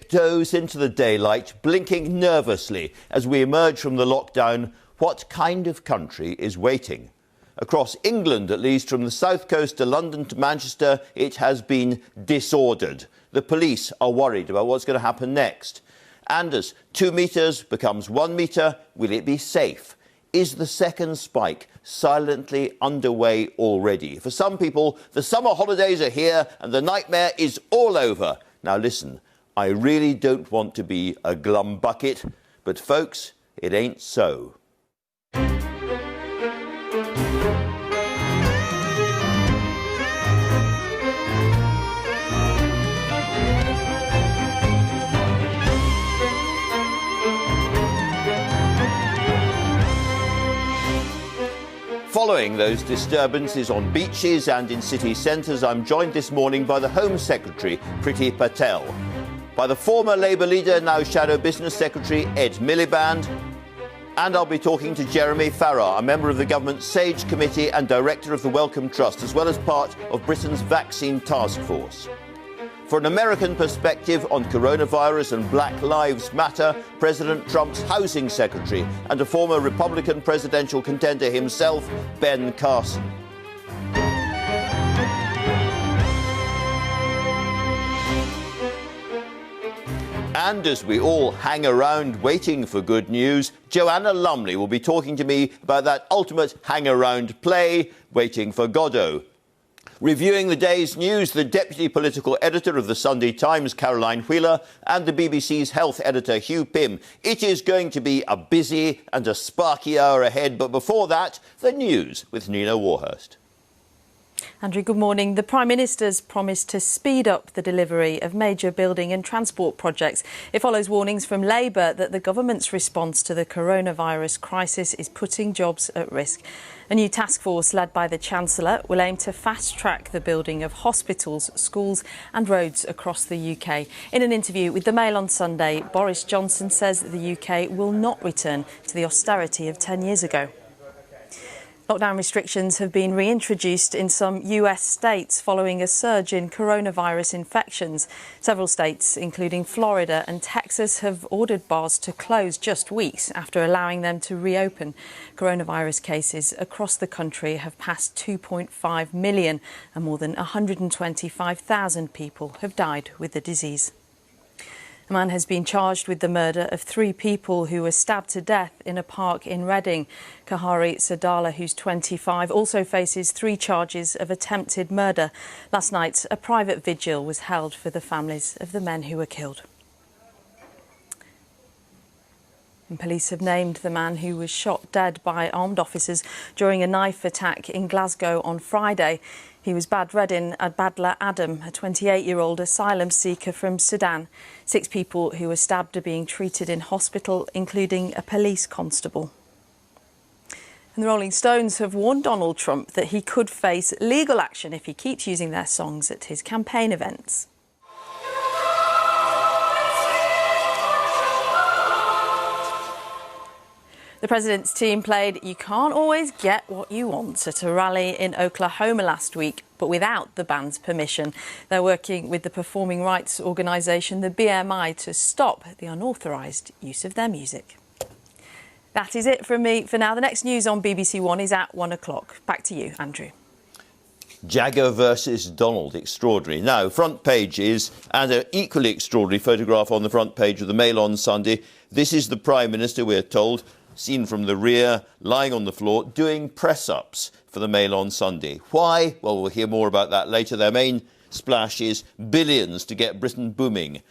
tiptoes into the daylight, blinking nervously as we emerge from the lockdown. What kind of country is waiting? Across England, at least, from the south coast to London to Manchester, it has been disordered. The police are worried about what's going to happen next. And as 2 metres becomes 1 metre, will it be safe? Is the second spike silently underway already? For some people, the summer holidays are here and the nightmare is all over. Now listen, I really don't want to be a glum bucket, but folks, it ain't so. Following those disturbances on beaches and in city centres, I'm joined this morning by the Home Secretary, Priti Patel, by the former Labour leader, now Shadow Business Secretary, Ed Miliband, and I'll be talking to Jeremy Farrar, a member of the government's SAGE Committee and Director of the Wellcome Trust, as well as part of Britain's Vaccine Task Force. For an American perspective on coronavirus and Black Lives Matter, President Trump's housing secretary and a former Republican presidential contender himself, Ben Carson. And as we all hang around waiting for good news, Joanna Lumley will be talking to me about that ultimate hang-around play, Waiting for Godot. Reviewing the day's news, the deputy political editor of the Sunday Times, Caroline Wheeler, and the BBC's health editor, Hugh Pym. It is going to be a busy and a sparky hour ahead, but before that, the news with Nina Warhurst. Andrew, good morning. The Prime Minister's promised to speed up the delivery of major building and transport projects. It follows warnings from Labour that the government's response to the coronavirus crisis is putting jobs at risk. A new task force led by the Chancellor will aim to fast-track the building of hospitals, schools and roads across the UK. In an interview with the Mail on Sunday, Boris Johnson says the UK will not return to the austerity of 10 years ago. Lockdown restrictions have been reintroduced in some US states following a surge in coronavirus infections. Several states, including Florida and Texas, have ordered bars to close just weeks after allowing them to reopen. Coronavirus cases across the country have passed 2.5 million and more than 125,000 people have died with the disease. A man has been charged with the murder of 3 people who were stabbed to death in a park in Reading. Kahari Sadala, who's 25, also faces 3 charges of attempted murder. Last night, a private vigil was held for the families of the men who were killed. And police have named the man who was shot dead by armed officers during a knife attack in Glasgow on Friday. He was Badreddin Badla Adam, a 28-year-old asylum seeker from Sudan. 6 people who were stabbed are being treated in hospital, including a police constable. And the Rolling Stones have warned Donald Trump that he could face legal action if he keeps using their songs at his campaign events. The president's team played You Can't Always Get What You Want at a rally in Oklahoma last week, but without the band's permission. They're working with the performing rights organisation, the BMI, to stop the unauthorised use of their music. That is it from me for now. The next news on BBC One is at 1 o'clock. Back to you, Andrew. Jagger versus Donald, extraordinary. Now, front pages and an equally extraordinary photograph on the front page of the Mail on Sunday. This is the Prime Minister, we're told, seen from the rear, lying on the floor, doing press-ups for the Mail on Sunday. Why? Well, we'll hear more about that later. Their main splash is billions to get Britain booming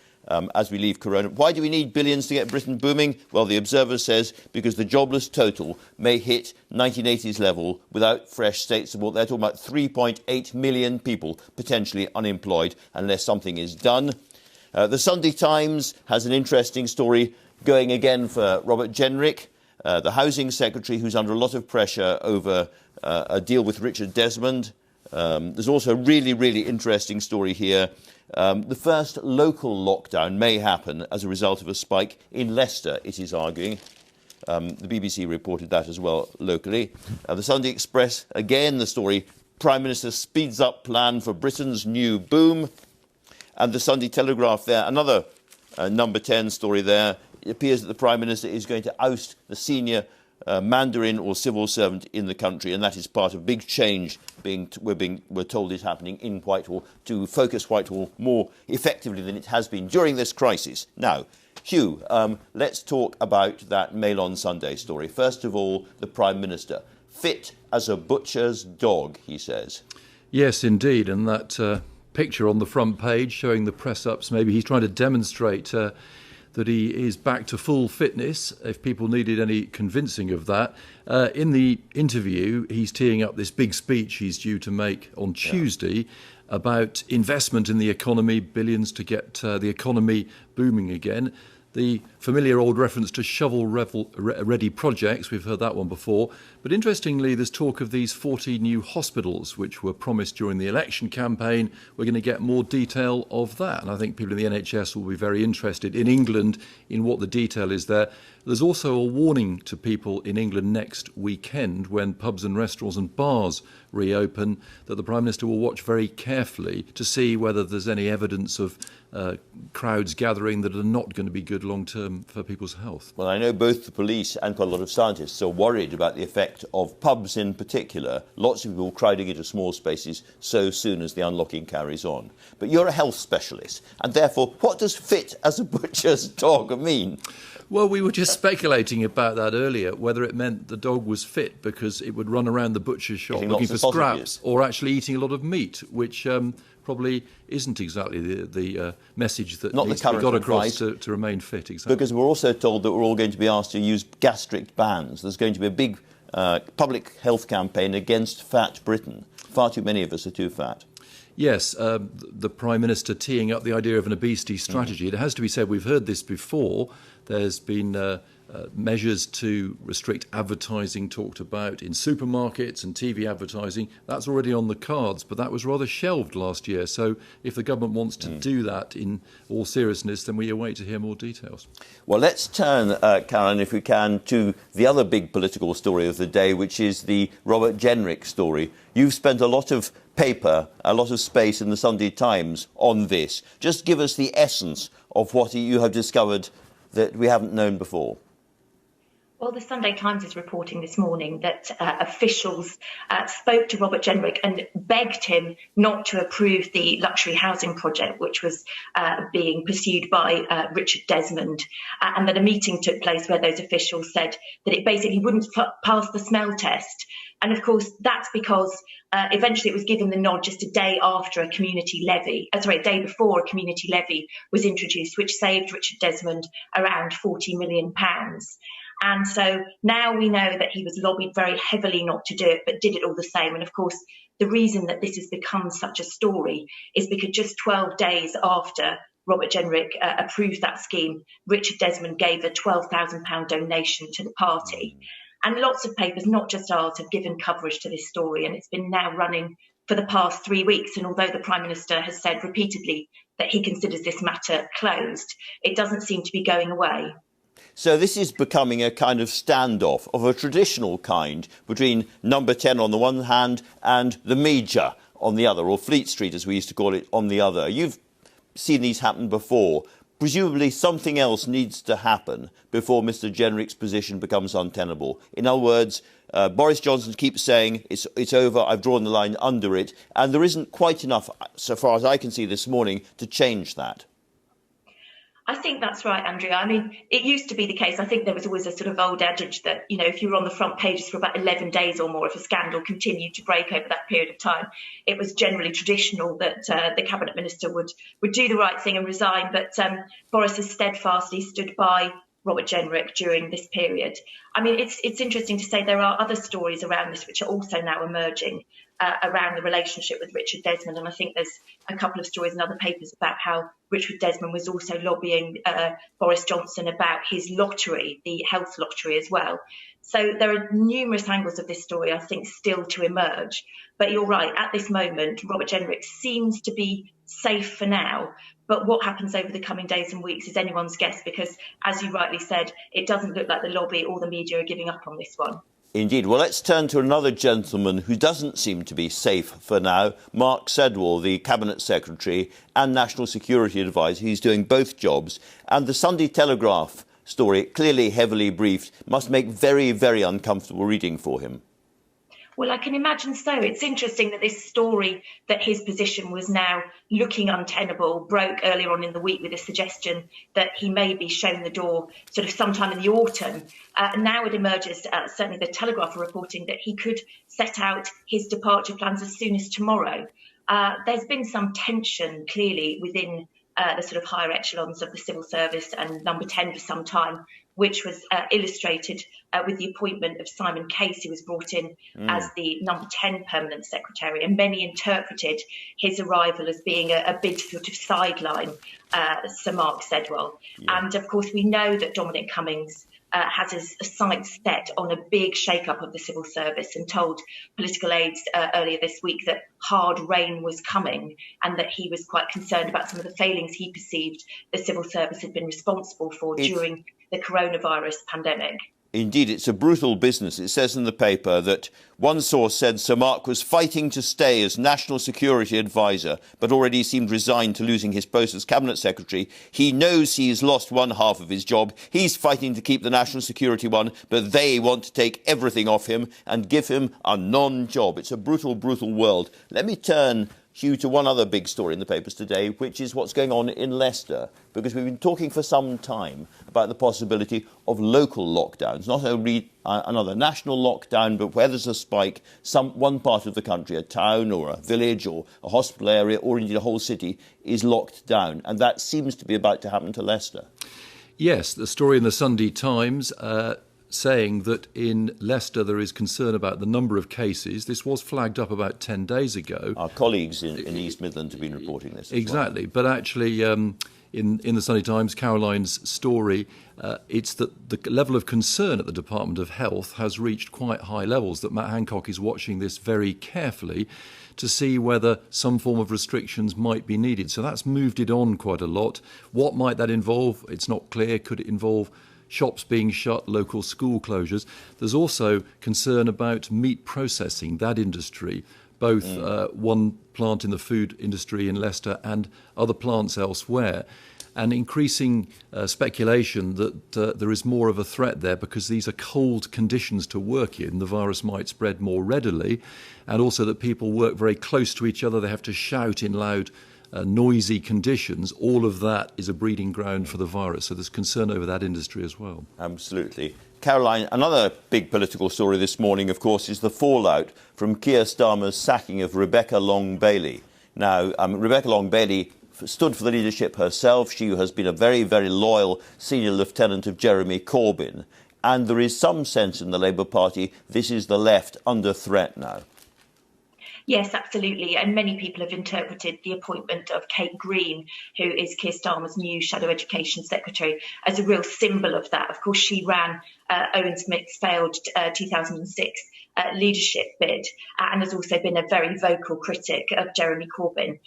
as we leave Corona. Why do we need billions to get Britain booming? Well, the Observer says because the jobless total may hit 1980s level without fresh state support. They're talking about 3.8 million people potentially unemployed unless something is done. The Sunday Times has an interesting story going again for Robert Jenrick, the Housing Secretary, who's under a lot of pressure over a deal with Richard Desmond. There's also a really interesting story here. The first local lockdown may happen as a result of a spike in Leicester, it is arguing. The BBC reported that as well locally. The Sunday Express, again the story, Prime Minister speeds up plan for Britain's new boom. And the Sunday Telegraph there, another number 10 story there. It appears that the Prime Minister is going to oust the senior Mandarin or civil servant in the country, and that is part of a big change we're told is happening in Whitehall to focus Whitehall more effectively than it has been during this crisis. Now, Hugh, let's talk about that Mail on Sunday story. First of all, the Prime Minister. Fit as a butcher's dog, he says. Yes, indeed. And that picture on the front page showing the press-ups, maybe he's trying to demonstrate that he is back to full fitness, if people needed any convincing of that. In the interview, he's teeing up this big speech he's due to make on Tuesday about investment in the economy, billions to get the economy booming again. The familiar old reference to shovel-ready projects, we've heard that one before. But interestingly, there's talk of these 40 new hospitals, which were promised during the election campaign. We're going to get more detail of that. And I think people in the NHS will be very interested in England in what the detail is there. There's also a warning to people in England next weekend when pubs and restaurants and bars reopen that the Prime Minister will watch very carefully to see whether there's any evidence of crowds gathering that are not going to be good long-term for people's health. Well, I know both the police and quite a lot of scientists are worried about the effect of pubs in particular. Lots of people crowding into small spaces so soon as the unlocking carries on. But you're a health specialist, and therefore, what does fit as a butcher's dog mean? Well, we were just speculating about that earlier, whether it meant the dog was fit because it would run around the butcher's shop looking for scraps, or actually eating a lot of meat, which probably isn't exactly the message that needs to be got across to remain fit. Exactly. Because we're also told that we're all going to be asked to use gastric bans. There's going to be a big public health campaign against fat Britain. Far too many of us are too fat. Yes, the Prime Minister teeing up the idea of an obesity strategy. It has to be said, we've heard this before. There's been measures to restrict advertising talked about in supermarkets and TV advertising. That's already on the cards, but that was rather shelved last year. So if the government wants to do that in all seriousness, then we await to hear more details. Well, let's turn, Karen, if we can, to the other big political story of the day, which is the Robert Jenrick story. You've spent a lot of paper, a lot of space in the Sunday Times on this. Just give us the essence of what you have discovered that we haven't known before. Well, the Sunday Times is reporting this morning that officials spoke to Robert Jenrick and begged him not to approve the luxury housing project, which was being pursued by Richard Desmond, and that a meeting took place where those officials said that it basically wouldn't pass the smell test. And of course, that's because eventually it was given the nod just a day after a day before a community levy was introduced, which saved Richard Desmond around £40 million. And so now we know that he was lobbied very heavily not to do it, but did it all the same. And of course, the reason that this has become such a story is because just 12 days after Robert Jenrick approved that scheme, Richard Desmond gave a £12,000 donation to the party. And lots of papers, not just ours, have given coverage to this story, and it's been now running for the past 3 weeks. And although the Prime Minister has said repeatedly that he considers this matter closed, it doesn't seem to be going away. So this is becoming a kind of standoff of a traditional kind between number 10 on the one hand and the Major on the other, or Fleet Street as we used to call it, on the other. You've seen these happen before. Presumably something else needs to happen before Mr Jenrick's position becomes untenable. In other words, Boris Johnson keeps saying it's over, I've drawn the line under it, and there isn't quite enough, so far as I can see this morning, to change that. I think that's right, Andrea. I mean, it used to be the case. I think there was always a sort of old adage that, you know, if you were on the front pages for about 11 days or more, if a scandal continued to break over that period of time, it was generally traditional that the cabinet minister would do the right thing and resign. But Boris has steadfastly stood by Robert Jenrick during this period. I mean, it's interesting to say there are other stories around this which are also now emerging around the relationship with Richard Desmond. And I think there's a couple of stories in other papers about how Richard Desmond was also lobbying Boris Johnson about his lottery, the health lottery as well. So there are numerous angles of this story, I think, still to emerge. But you're right, at this moment, Robert Jenrick seems to be safe for now. But what happens over the coming days and weeks is anyone's guess, because, as you rightly said, it doesn't look like the lobby or the media are giving up on this one. Indeed. Well, let's turn to another gentleman who doesn't seem to be safe for now, Mark Sedwill, the Cabinet Secretary and National Security Advisor. He's doing both jobs. And the Sunday Telegraph story, clearly heavily briefed, must make very, very uncomfortable reading for him. Well, I can imagine so. It's interesting that this story that his position was now looking untenable broke earlier on in the week with a suggestion that he may be shown the door sort of sometime in the autumn. Now it emerges, certainly the Telegraph are reporting, that he could set out his departure plans as soon as tomorrow. There's been some tension clearly within the sort of higher echelons of the civil service and Number 10 for some time, which was illustrated with the appointment of Simon Case, who was brought in as the Number 10 Permanent Secretary. And many interpreted his arrival as being a bid to sort of sideline Sir Mark Sedwill. Yeah. And of course, we know that Dominic Cummings has his sights set on a big shake-up of the civil service and told political aides earlier this week that hard rain was coming and that he was quite concerned about some of the failings he perceived the civil service had been responsible for during the coronavirus pandemic. Indeed, it's a brutal business. It says in the paper that one source said Sir Mark was fighting to stay as National Security Advisor, but already seemed resigned to losing his post as Cabinet Secretary. He knows he's lost one half of his job. He's fighting to keep the national security one, but they want to take everything off him and give him a non-job. It's a brutal, brutal world. Let me turn, Hugh, to one other big story in the papers today, which is what's going on in Leicester, because we've been talking for some time about the possibility of local lockdowns, not only another national lockdown, but where there's a spike, one part of the country, a town or a village or a hospital area or indeed a whole city is locked down. And that seems to be about to happen to Leicester. Yes, the story in the Sunday Times saying that in Leicester there is concern about the number of cases. This was flagged up about 10 days ago. Our colleagues in the East Midlands have been reporting this. Exactly. But actually, in the Sunday Times, Caroline's story, it's that the level of concern at the Department of Health has reached quite high levels, that Matt Hancock is watching this very carefully to see whether some form of restrictions might be needed. So that's moved it on quite a lot. What might that involve? It's not clear. Could it involve shops being shut, local school closures? There's also concern about meat processing, that industry, both one plant in the food industry in Leicester and other plants elsewhere, and increasing speculation that there is more of a threat there because these are cold conditions to work in. The virus might spread more readily, and also that people work very close to each other. They have to shout in loud noisy conditions. All of that is a breeding ground for the virus. So there's concern over that industry as well. Absolutely. Caroline, another big political story this morning, of course, is the fallout from Keir Starmer's sacking of Rebecca Long-Bailey. Now, Rebecca Long-Bailey stood for the leadership herself. She has been a very, very loyal senior lieutenant of Jeremy Corbyn. And there is some sense in the Labour Party this is the left under threat now. Yes, absolutely. And many people have interpreted the appointment of Kate Green, who is Keir Starmer's new Shadow Education Secretary, as a real symbol of that. Of course, she ran Owen Smith's failed 2006 leadership bid and has also been a very vocal critic of Jeremy Corbyn.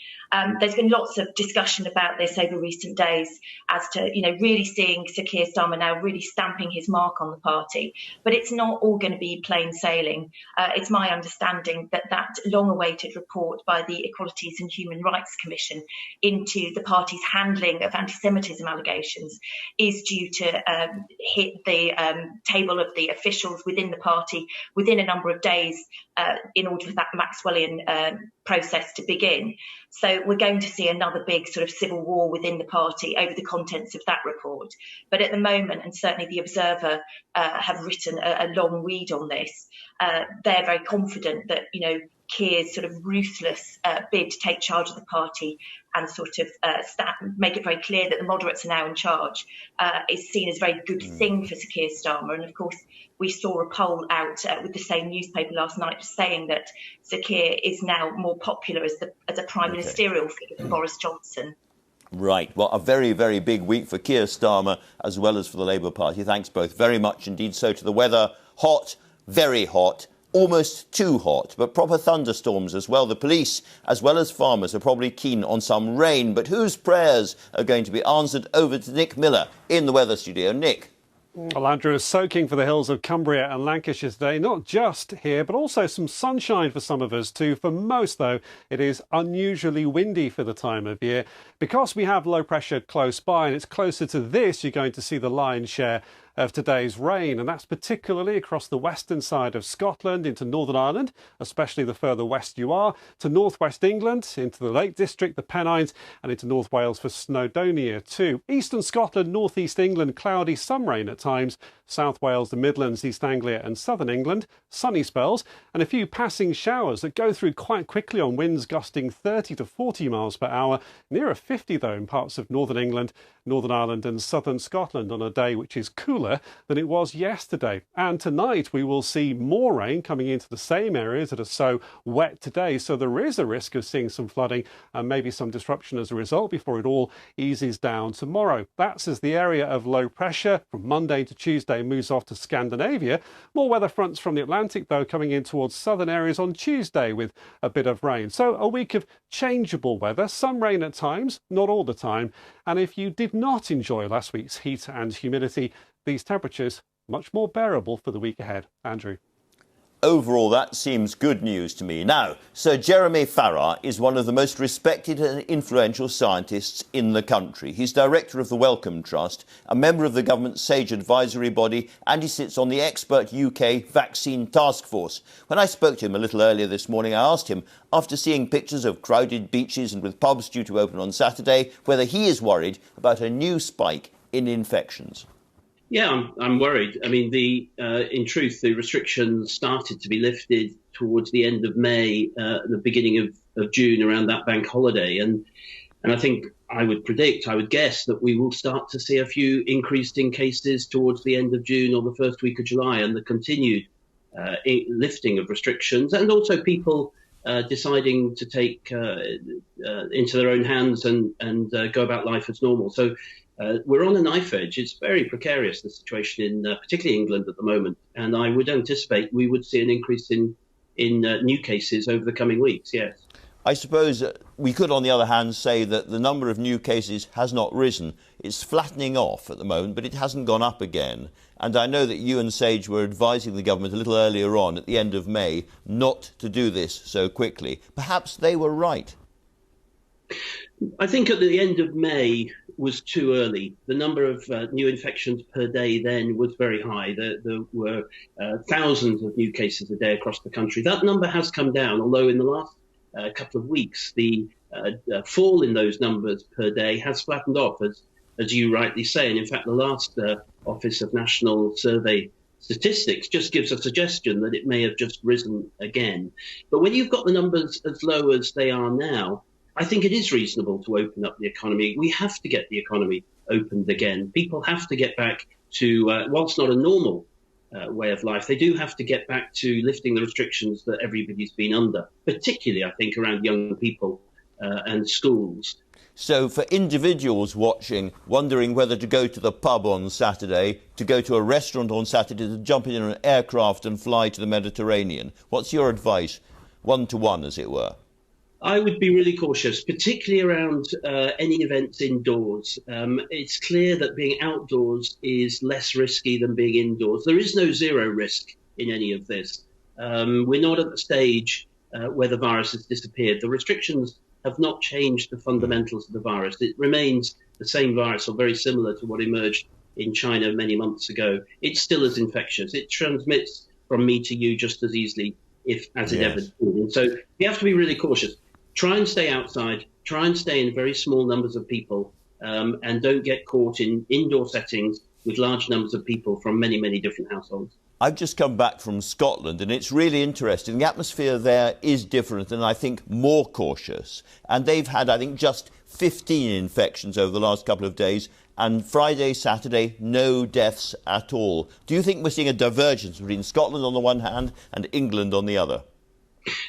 There's been lots of discussion about this over recent days as to, really seeing Sir Keir Starmer now really stamping his mark on the party. But it's not all going to be plain sailing. It's my understanding that that long-awaited report by the Equalities and Human Rights Commission into the party's handling of anti-Semitism allegations is due to hit the table of the officials within the party within a number of days in order for that Maxwellian process to begin. So we're going to see another big sort of civil war within the party over the contents of that report. But at the moment, and certainly the Observer have written a long read on this, they're very confident that, Keir's sort of ruthless bid to take charge of the party and sort of make it very clear that the moderates are now in charge is seen as a very good thing for Sir Keir Starmer. And of course, we saw a poll out with the same newspaper last night saying that Sir Keir is now more popular as a prime ministerial figure than Boris Johnson. Right. Well, a very, very big week for Keir Starmer as well as for the Labour Party. Thanks both very much indeed. So to the weather, hot, very hot. Almost too hot, but proper thunderstorms as well. The police, as well as farmers, are probably keen on some rain. But whose prayers are going to be answered? Over to Nick Miller in the weather studio. Nick. Well, Andrew, is soaking for the hills of Cumbria and Lancashire today. Not just here, but also some sunshine for some of us too. For most, though, it is unusually windy for the time of year. Because we have low pressure close by and it's closer to this, you're going to see the lion's share of today's rain, and that's particularly across the western side of Scotland into Northern Ireland, especially the further west you are, to northwest England, into the Lake District, the Pennines, and into North Wales for Snowdonia too. Eastern Scotland, northeast England, cloudy, some rain at times. South Wales, the Midlands, East Anglia and southern England, sunny spells, and a few passing showers that go through quite quickly on winds gusting 30 to 40 miles per hour, nearer 50 though in parts of northern England, Northern Ireland and southern Scotland on a day which is cooler than it was yesterday. And tonight we will see more rain coming into the same areas that are so wet today, so there is a risk of seeing some flooding and maybe some disruption as a result before it all eases down tomorrow. That's as the area of low pressure from Monday to Tuesday moves off to Scandinavia. More weather fronts from the Atlantic though coming in towards southern areas on Tuesday with a bit of rain. So a week of changeable weather, some rain at times, not all the time. And if you did not enjoy last week's heat and humidity, these temperatures much more bearable for the week ahead. Andrew. Overall, that seems good news to me. Now, Sir Jeremy Farrar is one of the most respected and influential scientists in the country. He's director of the Wellcome Trust, a member of the government's SAGE advisory body, and he sits on the expert UK vaccine task force. When I spoke to him a little earlier this morning, I asked him, after seeing pictures of crowded beaches and with pubs due to open on Saturday, whether he is worried about a new spike in infections. Yeah, I'm worried. I mean, in truth, the restrictions started to be lifted towards the end of May, the beginning of June, around that bank holiday. And I think I would guess that we will start to see a few increased in cases towards the end of June or the first week of July, and the continued lifting of restrictions, and also people deciding to take into their own hands and go about life as normal. So we're on a knife edge. It's very precarious, the situation in particularly England at the moment. And I would anticipate we would see an increase in new cases over the coming weeks, yes. I suppose we could, on the other hand, say that the number of new cases has not risen. It's flattening off at the moment, but it hasn't gone up again. And I know that you and SAGE were advising the government a little earlier on, at the end of May, not to do this so quickly. Perhaps they were right. I think at the end of May was too early. The number of new infections per day then was very high. There were thousands of new cases a day across the country. That number has come down, although in the last couple of weeks, the fall in those numbers per day has flattened off, as you rightly say. And in fact, the last Office of National Survey Statistics just gives a suggestion that it may have just risen again. But when you've got the numbers as low as they are now, I think it is reasonable to open up the economy. We have to get the economy opened again. People have to get back to, whilst not a normal way of life, they do have to get back to lifting the restrictions that everybody's been under, particularly, I think, around young people and schools. So for individuals watching, wondering whether to go to the pub on Saturday, to go to a restaurant on Saturday, to jump in an aircraft and fly to the Mediterranean, what's your advice, one-to-one, as it were? I would be really cautious, particularly around any events indoors. It's clear that being outdoors is less risky than being indoors. There is no zero risk in any of this. We're not at the stage where the virus has disappeared. The restrictions have not changed the fundamentals of the virus. It remains the same virus, or very similar to what emerged in China many months ago. It's still as infectious. It transmits from me to you just as easily as it ever did. And so you have to be really cautious. Try and stay outside, try and stay in very small numbers of people, and don't get caught in indoor settings with large numbers of people from many, many different households. I've just come back from Scotland and it's really interesting. The atmosphere there is different and I think more cautious. And they've had, I think, just 15 infections over the last couple of days, and Friday, Saturday, no deaths at all. Do you think we're seeing a divergence between Scotland on the one hand and England on the other?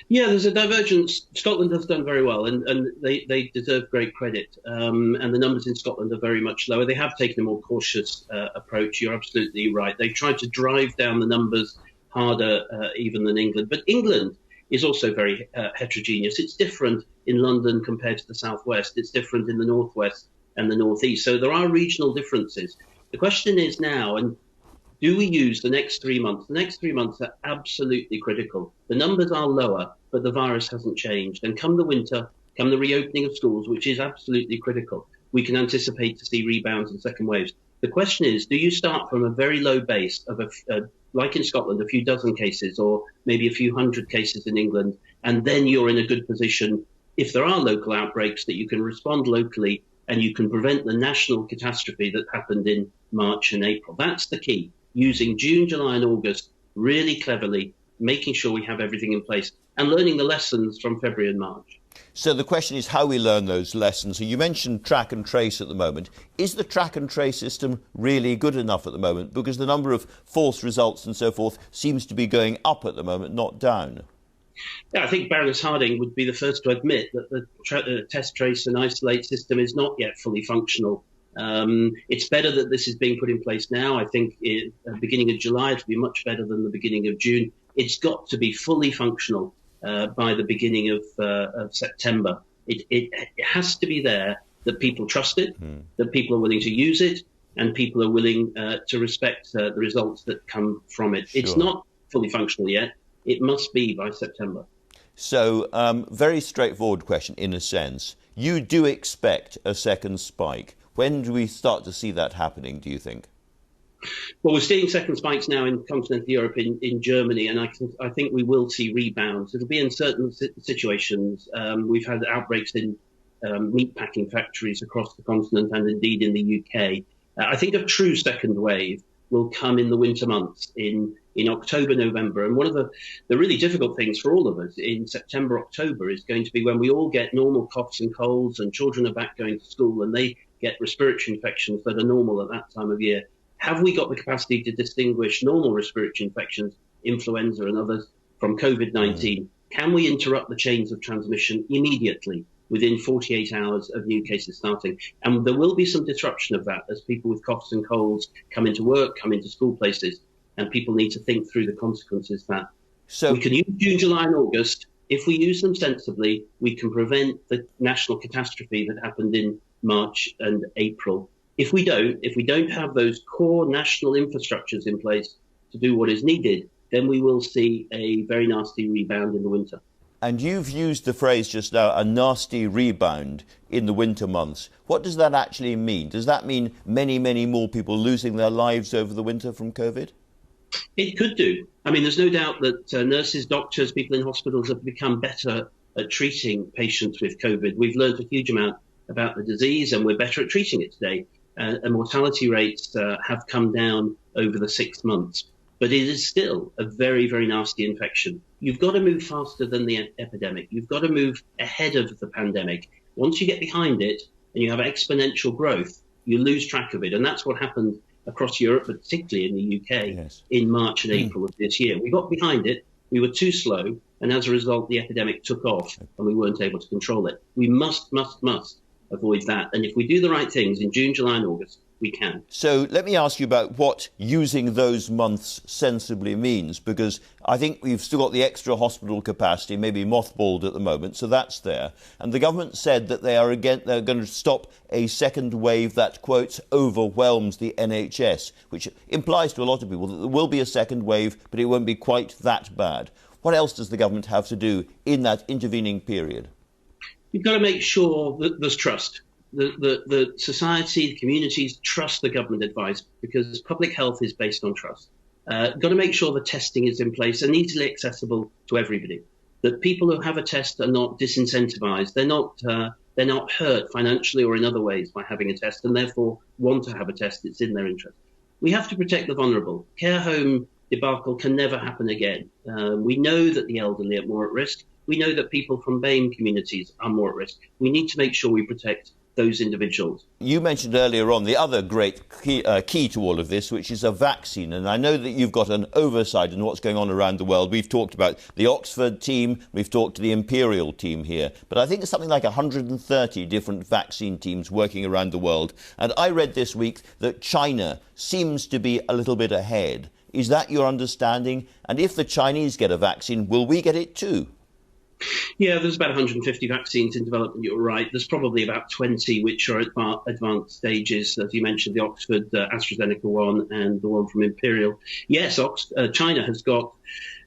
Yeah, there's a divergence. Scotland has done very well, and they deserve great credit. And the numbers in Scotland are very much lower. They have taken a more cautious approach. You're absolutely right. They've tried to drive down the numbers harder even than England. But England is also very heterogeneous. It's different in London compared to the southwest. It's different in the northwest and the northeast. So there are regional differences. The question is now, and Do we use the next 3 months? The next 3 months are absolutely critical. The numbers are lower, but the virus hasn't changed. And come the winter, come the reopening of schools, which is absolutely critical, we can anticipate to see rebounds and second waves. The question is, do you start from a very low base of, like in Scotland, a few dozen cases or maybe a few hundred cases in England, and then you're in a good position, if there are local outbreaks, that you can respond locally and you can prevent the national catastrophe that happened in March and April. That's the key, using June, July and August really cleverly, making sure we have everything in place and learning the lessons from February and March. So the question is how we learn those lessons. So you mentioned track and trace at the moment. Is the track and trace system really good enough at the moment? Because the number of false results and so forth seems to be going up at the moment, not down. Yeah, I think Baroness Harding would be the first to admit that the test, trace and isolate system is not yet fully functional. It's better that this is being put in place now. I think at the beginning of July, it will be much better than the beginning of June. It's got to be fully functional by the beginning of September. It has to be there that people trust it, that people are willing to use it, and people are willing to respect the results that come from it. Sure. It's not fully functional yet. It must be by September. So, very straightforward question in a sense. You do expect a second spike. When do we start to see that happening, do you think? Well, we're seeing second spikes now in continental Europe, in Germany, and I think we will see rebounds. It'll be in certain situations. We've had outbreaks in meatpacking factories across the continent and indeed in the UK. I think a true second wave will come in the winter months, in October, November. And one of the really difficult things for all of us in September, October is going to be when we all get normal coughs and colds and children are back going to school and they get respiratory infections that are normal at that time of year. Have we got the capacity to distinguish normal respiratory infections, influenza and others, from COVID-19? Can we interrupt the chains of transmission immediately within 48 hours of new cases starting? And there will be some disruption of that as people with coughs and colds come into work, come into school places, and people need to think through the consequences of that. So we can use June, July and August. If we use them sensibly, we can prevent the national catastrophe that happened in March and April. If we don't have those core national infrastructures in place to do what is needed, then we will see a very nasty rebound in the winter. And you've used the phrase just now, a nasty rebound in the winter months. What does that actually mean? Does that mean many, many more people losing their lives over the winter from COVID? It could do. I mean, there's no doubt that nurses, doctors, people in hospitals have become better at treating patients with COVID. We've learned a huge amount about the disease and we're better at treating it today. And mortality rates have come down over the 6 months. But it is still a very, very nasty infection. You've got to move faster than the epidemic. You've got to move ahead of the pandemic. Once you get behind it and you have exponential growth, you lose track of it. And that's what happened across Europe, but particularly in the UK, in March and April of this year. We got behind it. We were too slow. And as a result, the epidemic took off and we weren't able to control it. We must avoid that. And if we do the right things in June, July and August, we can. So let me ask you about what using those months sensibly means, because I think we've still got the extra hospital capacity, maybe mothballed at the moment, so that's there. And the government said that they're going to stop a second wave that, quotes, overwhelms the NHS, which implies to a lot of people that there will be a second wave, but it won't be quite that bad. What else does the government have to do in that intervening period? You've got to make sure that there's trust. The society, the communities trust the government advice because public health is based on trust. Got to make sure the testing is in place and easily accessible to everybody. That people who have a test are not disincentivized. They're not hurt financially or in other ways by having a test and therefore want to have a test. It's in their interest. We have to protect the vulnerable. Care home debacle can never happen again. We know that the elderly are more at risk. We know that people from BAME communities are more at risk. We need to make sure we protect those individuals. You mentioned earlier on the other great key to all of this, which is a vaccine. And I know that you've got an oversight in what's going on around the world. We've talked about the Oxford team, we've talked to the Imperial team here. But I think it's something like 130 different vaccine teams working around the world. And I read this week that China seems to be a little bit ahead. Is that your understanding? And if the Chinese get a vaccine, will we get it too? Yeah, there's about 150 vaccines in development, you're right. There's probably about 20 which are at advanced stages, as you mentioned, the Oxford AstraZeneca one and the one from Imperial. Yes, China has got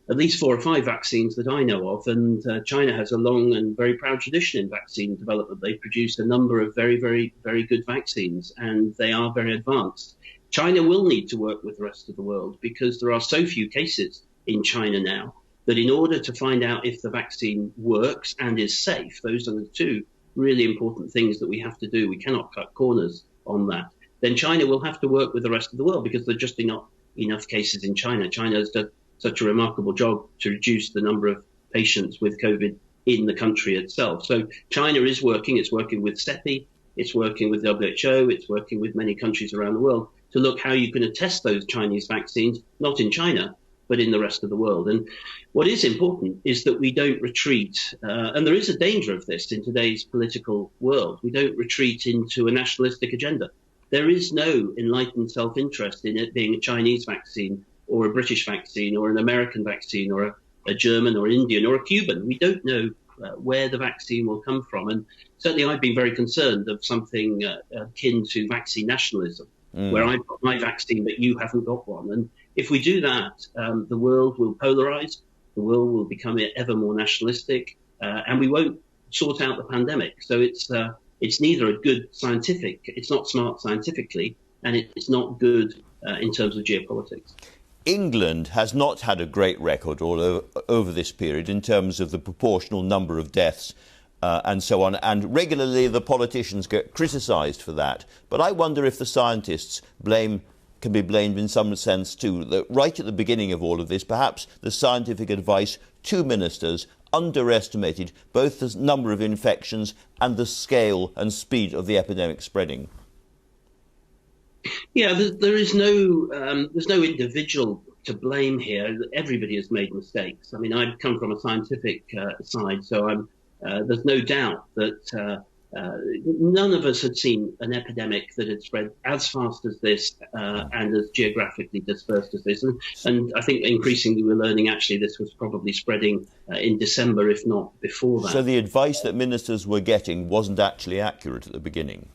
at least 4 or 5 vaccines that I know of, and China has a long and very proud tradition in vaccine development. They've produced a number of very, very, very good vaccines, and they are very advanced. China will need to work with the rest of the world because there are so few cases in China now that in order to find out if the vaccine works and is safe, those are the 2 really important things that we have to do. We cannot cut corners on that. Then China will have to work with the rest of the world because there are just not enough cases in China. China has done such a remarkable job to reduce the number of patients with COVID in the country itself. So China is working. It's working with CEPI. It's working with WHO. It's working with many countries around the world to look how you can test those Chinese vaccines, not in China, but in the rest of the world. And what is important is that we don't retreat, and there is a danger of this in today's political world. We don't retreat into a nationalistic agenda. There is no enlightened self-interest in it being a Chinese vaccine or a British vaccine or an American vaccine or a German or Indian or a Cuban. We don't know where the vaccine will come from. And certainly I've been very concerned of something akin to vaccine nationalism, where I've got my vaccine but you haven't got one. And if we do that, the world will polarize, the world will become ever more nationalistic, and we won't sort out the pandemic. So it's neither a good it's not smart scientifically, and it's not good in terms of geopolitics. England has not had a great record over this period in terms of the proportional number of deaths and so on, and regularly the politicians get criticised for that. But I wonder if the scientists can be blamed in some sense too, that right at the beginning of all of this, perhaps the scientific advice to ministers underestimated both the number of infections and the scale and speed of the epidemic spreading. Yeah, there's no individual to blame here. Everybody has made mistakes. I mean, I come from a scientific side, so there's no doubt that none of us had seen an epidemic that had spread as fast as this and as geographically dispersed as this. And I think increasingly we're learning actually this was probably spreading in December, if not before that. So the advice that ministers were getting wasn't actually accurate at the beginning?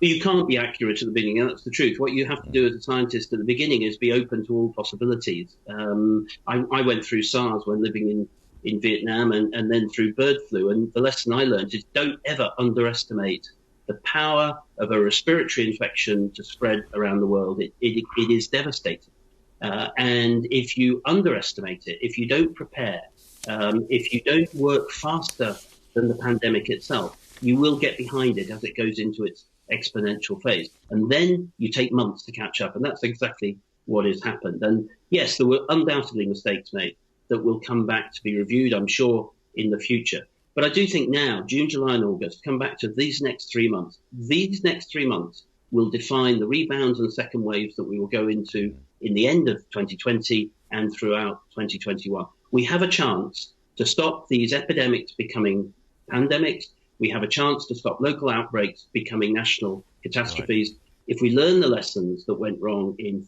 Well, you can't be accurate at the beginning, and that's the truth. What you have to do as a scientist at the beginning is be open to all possibilities. I went through SARS when living in Vietnam and then through bird flu, and the lesson I learned is don't ever underestimate the power of a respiratory infection to spread around the world. It is devastating. And if you underestimate it, if you don't prepare, if you don't work faster than the pandemic itself, you will get behind it as it goes into its exponential phase. And then you take months to catch up. And that's exactly what has happened. And yes, there were undoubtedly mistakes made that will come back to be reviewed, I'm sure, in the future. But I do think now, June, July and August, come back to these next 3 months. These next 3 months will define the rebounds and second waves that we will go into in the end of 2020 and throughout 2021. We have a chance to stop these epidemics becoming pandemics. We have a chance to stop local outbreaks becoming national catastrophes. Right. If we learn the lessons that went wrong in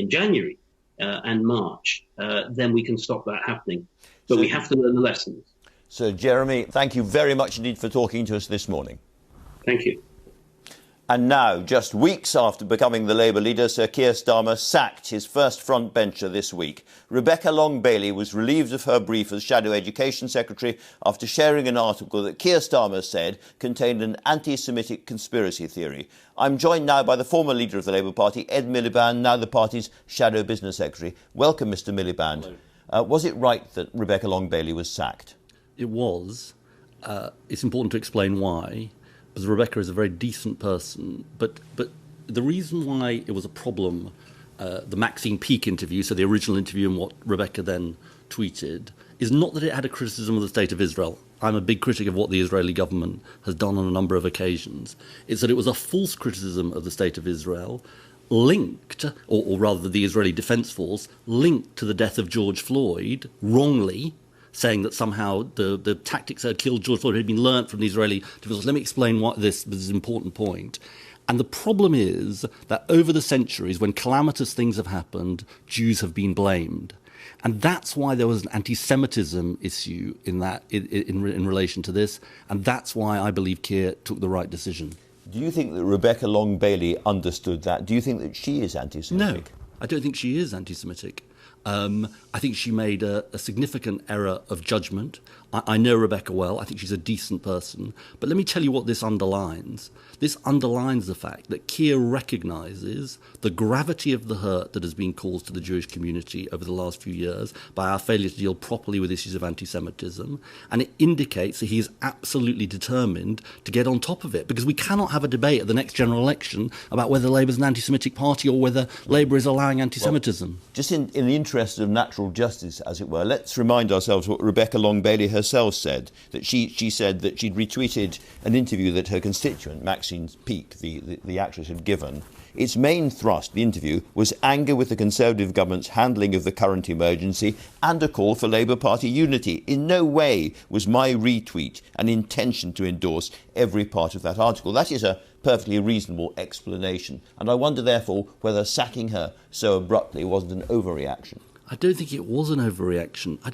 January and March, then we can stop that happening. But we have to learn the lessons. So, Jeremy, thank you very much indeed for talking to us this morning. Thank you. And now, just weeks after becoming the Labour leader, Sir Keir Starmer sacked his first front bencher this week. Rebecca Long-Bailey was relieved of her brief as Shadow Education Secretary after sharing an article that Keir Starmer said contained an anti-Semitic conspiracy theory. I'm joined now by the former leader of the Labour Party, Ed Miliband, now the party's Shadow Business Secretary. Welcome, Mr Miliband. Was it right that Rebecca Long-Bailey was sacked? It was. It's important to explain why. Because Rebecca is a very decent person, but the reason why it was a problem, the Maxine Peake interview, so the original interview and what Rebecca then tweeted, is not that it had a criticism of the state of Israel. I'm a big critic of what the Israeli government has done on a number of occasions. It's that it was a false criticism of the state of Israel, linked, or rather the Israeli Defense Force, linked to the death of George Floyd, wrongly, saying that somehow the tactics that had killed George Floyd had been learnt from the Israeli defense. Let me explain why this is an important point. And the problem is that over the centuries, when calamitous things have happened, Jews have been blamed. And that's why there was an anti-Semitism issue in relation to this. And that's why I believe Keir took the right decision. Do you think that Rebecca Long-Bailey understood that? Do you think that she is anti-Semitic? No, I don't think she is anti-Semitic. I think she made a significant error of judgment. I know Rebecca well. I think she's a decent person. But let me tell you what this underlines. This underlines the fact that Keir recognises the gravity of the hurt that has been caused to the Jewish community over the last few years by our failure to deal properly with issues of anti-Semitism. And it indicates that he is absolutely determined to get on top of it, because we cannot have a debate at the next general election about whether Labour is an anti-Semitic party or whether Labour is allowing anti-Semitism. Well, just in the interest of natural justice, as it were, let's remind ourselves what Rebecca Long-Bailey herself said, that she said that she'd retweeted an interview that her constituent, Maxine Peake, the actress, had given. Its main thrust, the interview, was anger with the Conservative government's handling of the current emergency and a call for Labour Party unity. In no way was my retweet an intention to endorse every part of that article. That is a perfectly reasonable explanation. And I wonder, therefore, whether sacking her so abruptly wasn't an overreaction. I don't think it was an overreaction. I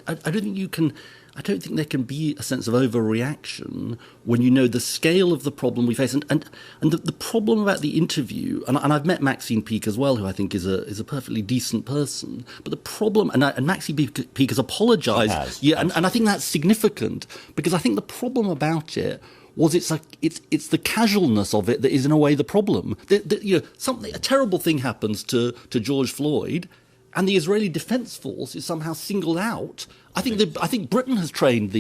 don't think there can be a sense of overreaction when you know the scale of the problem we face. And the problem about the interview, and I've met Maxine Peake as well, who I think is a perfectly decent person. But the problem, and Maxine Peake has apologised. Yeah, and I think that's significant, because I think the problem about it was it's the casualness of it that is in a way the problem. A terrible thing happens to George Floyd, and the Israeli Defence Force is somehow singled out. I think Britain has trained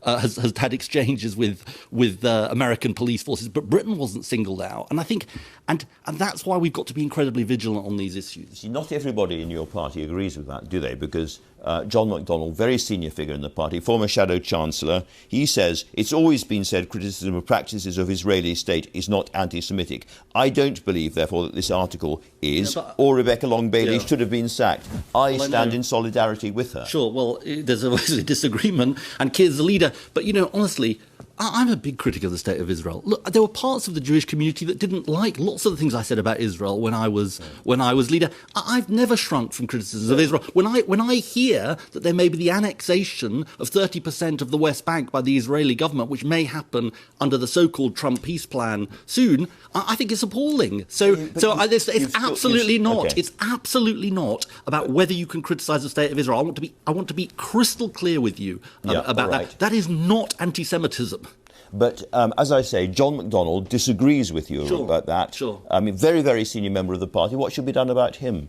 has had exchanges with American police forces, but Britain wasn't singled out. And I think, and that's why we've got to be incredibly vigilant on these issues. See, not everybody in your party agrees with that, do they? Because John McDonnell, very senior figure in the party, former Shadow Chancellor, he says, it's always been said criticism of practices of Israeli state is not anti-Semitic. I don't believe, therefore, that this article is, or Rebecca Long-Bailey should have been sacked. I stand in solidarity with her. Sure, well, there's a disagreement, and Keir's the leader. But, honestly, I'm a big critic of the state of Israel. Look, there were parts of the Jewish community that didn't like lots of the things I said about Israel when I was leader. I've never shrunk from criticisms of Israel. When I hear that there may be the annexation of 30% of the West Bank by the Israeli government, which may happen under the so-called Trump peace plan soon, I think it's appalling. It's absolutely not. Okay. It's absolutely not about whether you can criticise the state of Israel. I want to be crystal clear with you about that. That is not anti-Semitism. But as I say, John McDonnell disagrees with you about that. Sure. I mean, very, very senior member of the party. What should be done about him?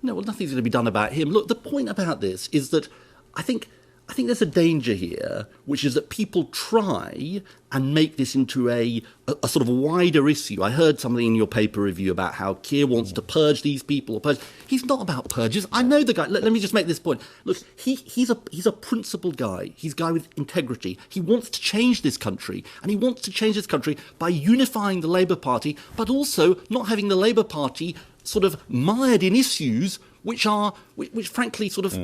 No, well, nothing's going to be done about him. Look, the point about this is that I think there's a danger here, which is that people try and make this into a sort of wider issue. I heard something in your paper review about how Keir wants to purge these people. He's not about purges. I know the guy. Let me just make this point. Look, he's a principled guy. He's a guy with integrity. He wants to change this country, and he wants to change this country by unifying the Labour Party, but also not having the Labour Party sort of mired in issues which frankly sort of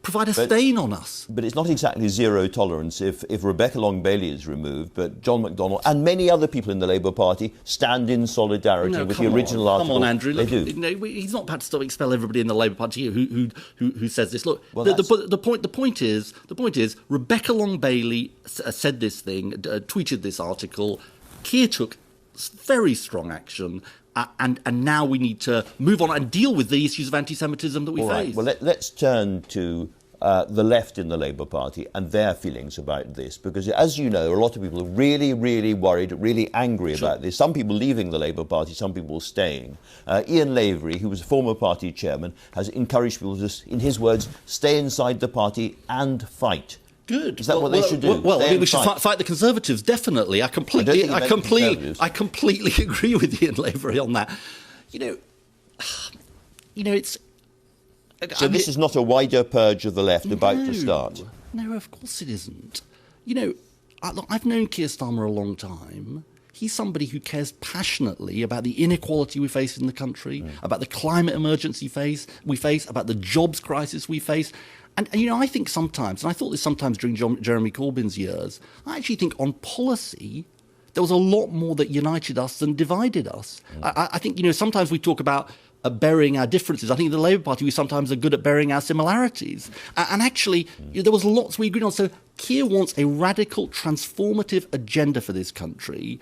provide a stain on us. But it's not exactly zero tolerance if Rebecca Long-Bailey is removed, but John McDonnell and many other people in the Labour Party stand in solidarity with the original article. Come on, Andrew. They do. He's not about to expel everybody in the Labour Party who says this. Look, the point is Rebecca Long-Bailey said this thing, tweeted this article. Keir took very strong action. And now we need to move on and deal with the issues of anti-Semitism that we face. Well, let's turn to the left in the Labour Party and their feelings about this, because, as you know, a lot of people are really, really worried, really angry about this. Some people leaving the Labour Party, some people staying. Ian Lavery, who was a former party chairman, has encouraged people to, in his words, stay inside the party and fight. Good. Is that what they should do? We should fight the Conservatives, definitely. I completely agree with Ian Lavery on that. It's... So this is not a wider purge of the left about to start? No, of course it isn't. I've known Keir Starmer a long time. He's somebody who cares passionately about the inequality we face in the country, about the climate emergency we face, about the jobs crisis we face. And I think sometimes, and I thought this sometimes during Jeremy Corbyn's years, I actually think on policy, there was a lot more that united us than divided us. I think, sometimes we talk about at burying our differences. I think the Labour Party, we sometimes are good at burying our similarities. And actually, there was lots we agreed on. So Keir wants a radical, transformative agenda for this country.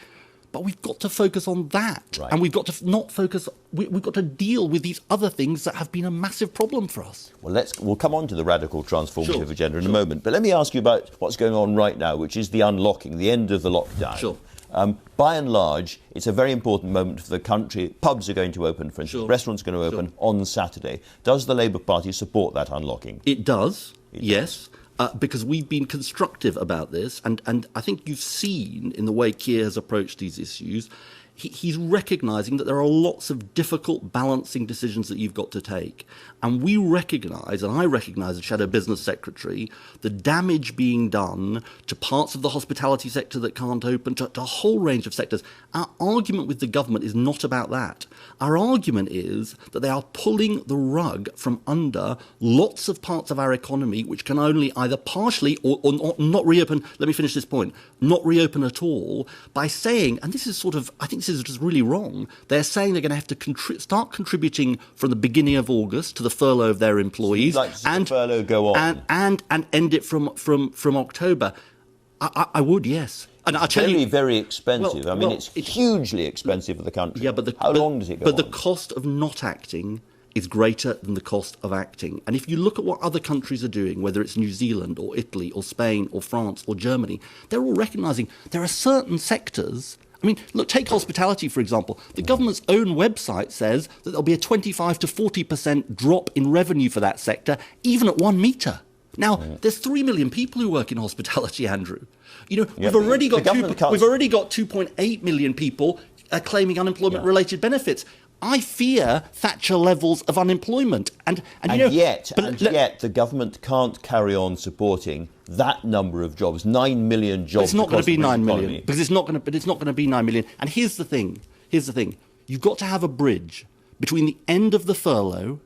But we've got to focus on that. Right. And we've got to not focus, we've got to deal with these other things that have been a massive problem for us. Well, we'll come on to the radical transformative Sure, agenda in a moment. But let me ask you about what's going on right now, which is the unlocking, the end of the lockdown. Sure. By and large, it's a very important moment for the country. Pubs are going to open, for instance. Sure. Restaurants are going to open on Saturday. Does the Labour Party support that unlocking? It does, yes. Because we've been constructive about this, and I think you've seen in the way Keir has approached these issues, he's recognising that there are lots of difficult balancing decisions that you've got to take. And we recognise, and I recognise as Shadow Business Secretary, the damage being done to parts of the hospitality sector that can't open, to a whole range of sectors. Our argument with the government is not about that. Our argument is that they are pulling the rug from under lots of parts of our economy which can only either partially or not reopen, let me finish this point, not reopen at all, by saying, and this is sort of, I think this is just really wrong, they're saying they're going to have to start contributing from the beginning of August to the furlough of their employees, So you'd like to see the furlough go on. and end it from October. I would, yes. And I'll tell you, Very expensive. It's hugely expensive for the country. Yeah, but how long does it go But on? the cost of not acting is greater than the cost of acting. And if you look at what other countries are doing, whether it's New Zealand or Italy or Spain or France or Germany, they're all recognising there are certain sectors. I mean, look, take hospitality, for example. The government's own website says that there'll be a 25 to 40% drop in revenue for that sector, even at 1 metre. Now, there's 3 million people who work in hospitality, Andrew. We've already got 2.8 million people claiming unemployment-related benefits. I fear Thatcher levels of unemployment. And yet the government can't carry on supporting that number of jobs, 9 million jobs. It's not going to be 9 million economy. because it's not going to be 9 million. And here's the thing. You've got to have a bridge between the end of the furlough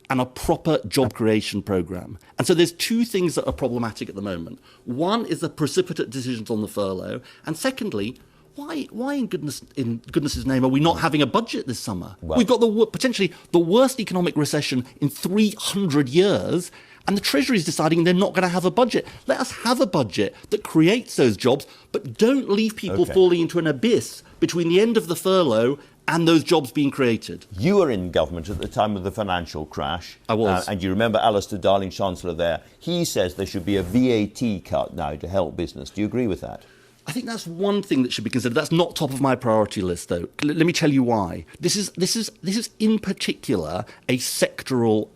and a proper job creation programme. And so there's two things that are problematic at the moment. One is the precipitate decisions on the furlough, and secondly, why in goodness's name are we not having a budget this summer? Well, we've got potentially the worst economic recession in 300 years, and the Treasury is deciding they're not going to have a budget. Let us have a budget that creates those jobs, but don't leave people falling into an abyss between the end of the furlough and those jobs being created. You were in government at the time of the financial crash. I was. And you remember Alistair Darling, Chancellor there. He says there should be a VAT cut now to help business. Do you agree with that? I think that's one thing that should be considered. That's not top of my priority list, though. Let me tell you why. This is in particular a sectoral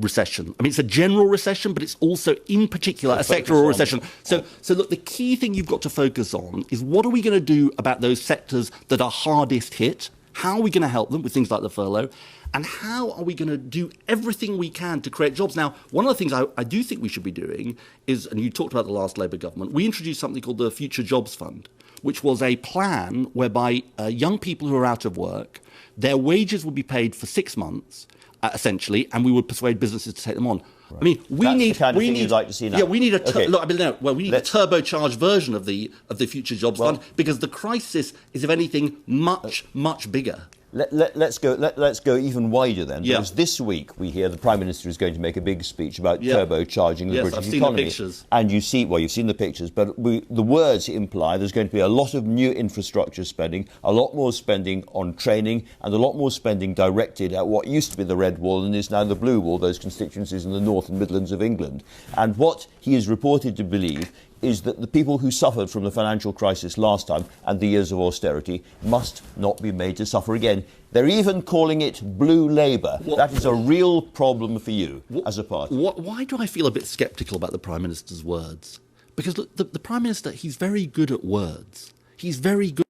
recession. I mean, it's a general recession, but it's also in particular a sectoral recession. So look, the key thing you've got to focus on is what are we going to do about those sectors that are hardest hit? How are we going to help them with things like the furlough? And how are we going to do everything we can to create jobs? Now, one of the things I do think we should be doing is, and you talked about the last Labour government, we introduced something called the Future Jobs Fund, which was a plan whereby young people who are out of work, their wages would be paid for 6 months, essentially, and we would persuade businesses to take them on. Right. I mean, we That's need the kind of thing you'd like to see now. Yeah, we need a Okay. we need a turbocharged version of the Future Jobs Fund, because the crisis is, if anything, much bigger. Let's go even wider then, Yeah. because this week we hear the Prime Minister is going to make a big speech about turbocharging the Yes, British I've seen the economy. pictures. And you've seen the pictures, but the words imply there's going to be a lot of new infrastructure spending, a lot more spending on training, and a lot more spending directed at what used to be the Red Wall and is now the Blue Wall, those constituencies in the North and Midlands of England. And what he is reported to believe is that the people who suffered from the financial crisis last time and the years of austerity must not be made to suffer again. They're even calling it Blue Labour. That is a real problem for you as a party. Why do I feel a bit sceptical about the Prime Minister's words? Because look, the Prime Minister, he's very good at words. He's very good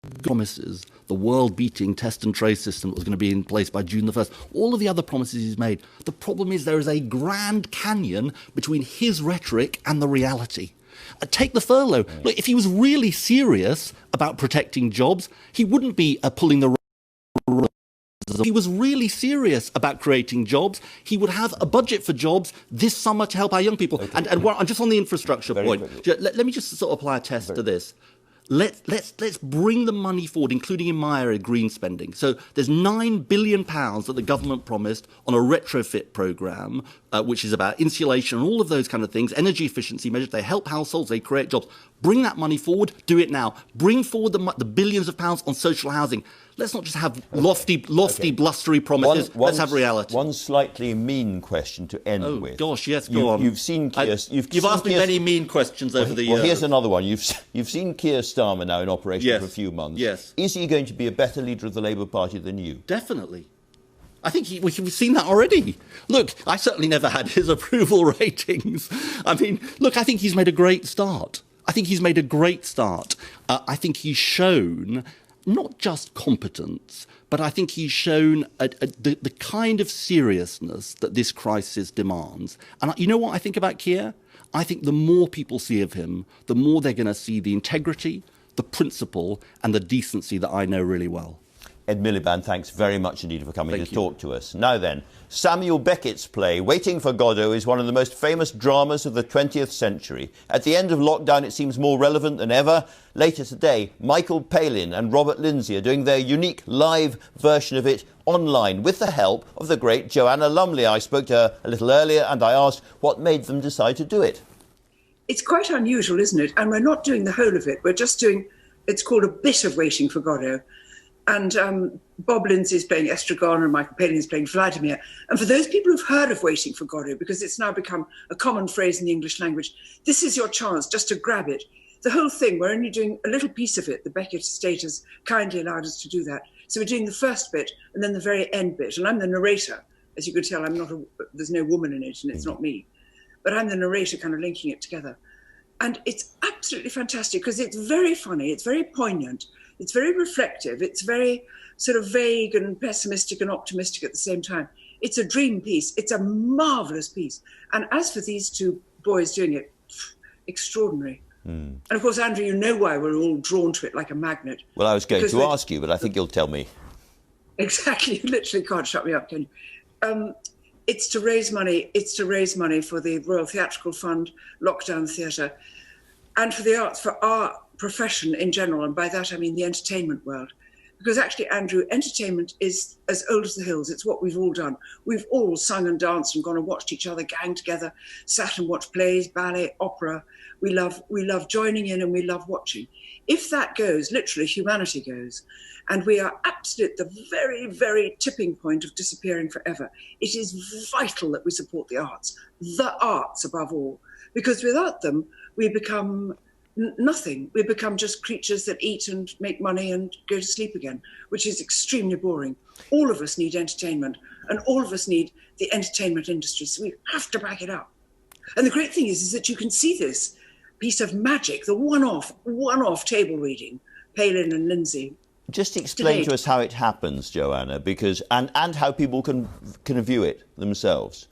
at promises. The world-beating test and trace system that was going to be in place by June the 1st. All of the other promises he's made. The problem is there is a grand canyon between his rhetoric and the reality. Take the furlough. Look, if he was really serious about protecting jobs, he wouldn't be pulling the rug. If he was really serious about creating jobs, he would have a budget for jobs this summer to help our young people. And just on the infrastructure point, let me just sort of apply a test to this. Let's bring the money forward, including in my area, green spending. So there's £9 billion that the government promised on a retrofit programme, which is about insulation and all of those kind of things, energy efficiency measures. They help households, they create jobs. Bring that money forward, do it now. Bring forward the billions of pounds on social housing. Let's not just have lofty, blustery promises. Let's have reality. One slightly mean question to end with. Oh, gosh, yes, go on. You've seen Keir... You've asked me many mean questions over the years. Well, here's another one. You've seen Keir Starmer now in operation for a few months. Yes. Is he going to be a better leader of the Labour Party than you? Definitely. I think we've seen that already. Look, I certainly never had his approval ratings. I mean, look, I think he's made a great start. I think he's shown not just competence, but I think he's shown the kind of seriousness that this crisis demands. And you know what I think about Keir? I think the more people see of him, the more they're going to see the integrity, the principle, and the decency that I know really well. Ed Miliband, thanks very much indeed for coming to talk to us. Now then, Samuel Beckett's play, Waiting for Godot, is one of the most famous dramas of the 20th century. At the end of lockdown, it seems more relevant than ever. Later today, Michael Palin and Robert Lindsay are doing their unique live version of it online with the help of the great Joanna Lumley. I spoke to her a little earlier and I asked what made them decide to do it. It's quite unusual, isn't it? And we're not doing the whole of it. We're just doing, it's called a bit of Waiting for Godot. And Bob Lindsay is playing Estragon and Michael Palin is playing Vladimir. And for those people who've heard of Waiting for Godot, because it's now become a common phrase in the English language, this is your chance just to grab it. The whole thing, we're only doing a little piece of it. The Beckett estate has kindly allowed us to do that. So we're doing the first bit and then the very end bit. And I'm the narrator. As you can tell, there's no woman in it and it's not me. But I'm the narrator kind of linking it together. And it's absolutely fantastic because it's very funny, it's very poignant, it's very reflective, it's very sort of vague and pessimistic and optimistic at the same time. It's a dream piece, it's a marvellous piece. And as for these two boys doing it, extraordinary. And of course, Andrew, you know why we're all drawn to it like a magnet. Well, I was going to ask you, but I think you'll tell me. Exactly, you literally can't shut me up, can you? It's to raise money. It's to raise money for the Royal Theatrical Fund, Lockdown Theatre, and for the arts, for our profession in general. And by that, I mean the entertainment world. Because actually, Andrew, entertainment is as old as the hills. It's what we've all done. We've all sung and danced and gone and watched each other gang together, sat and watched plays, ballet, opera. We love joining in and we love watching. If that goes, literally humanity goes. And we are absolutely at the very, very tipping point of disappearing forever. It is vital that we support the arts above all, because without them, we become nothing. We become just creatures that eat and make money and go to sleep again, which is extremely boring. All of us need entertainment, and all of us need the entertainment industry, so we have to back it up. And the great thing is that you can see this piece of magic, the one-off table reading, Palin and Lindsay. Just explain to us how it happens, Joanna, because and how people can view it themselves.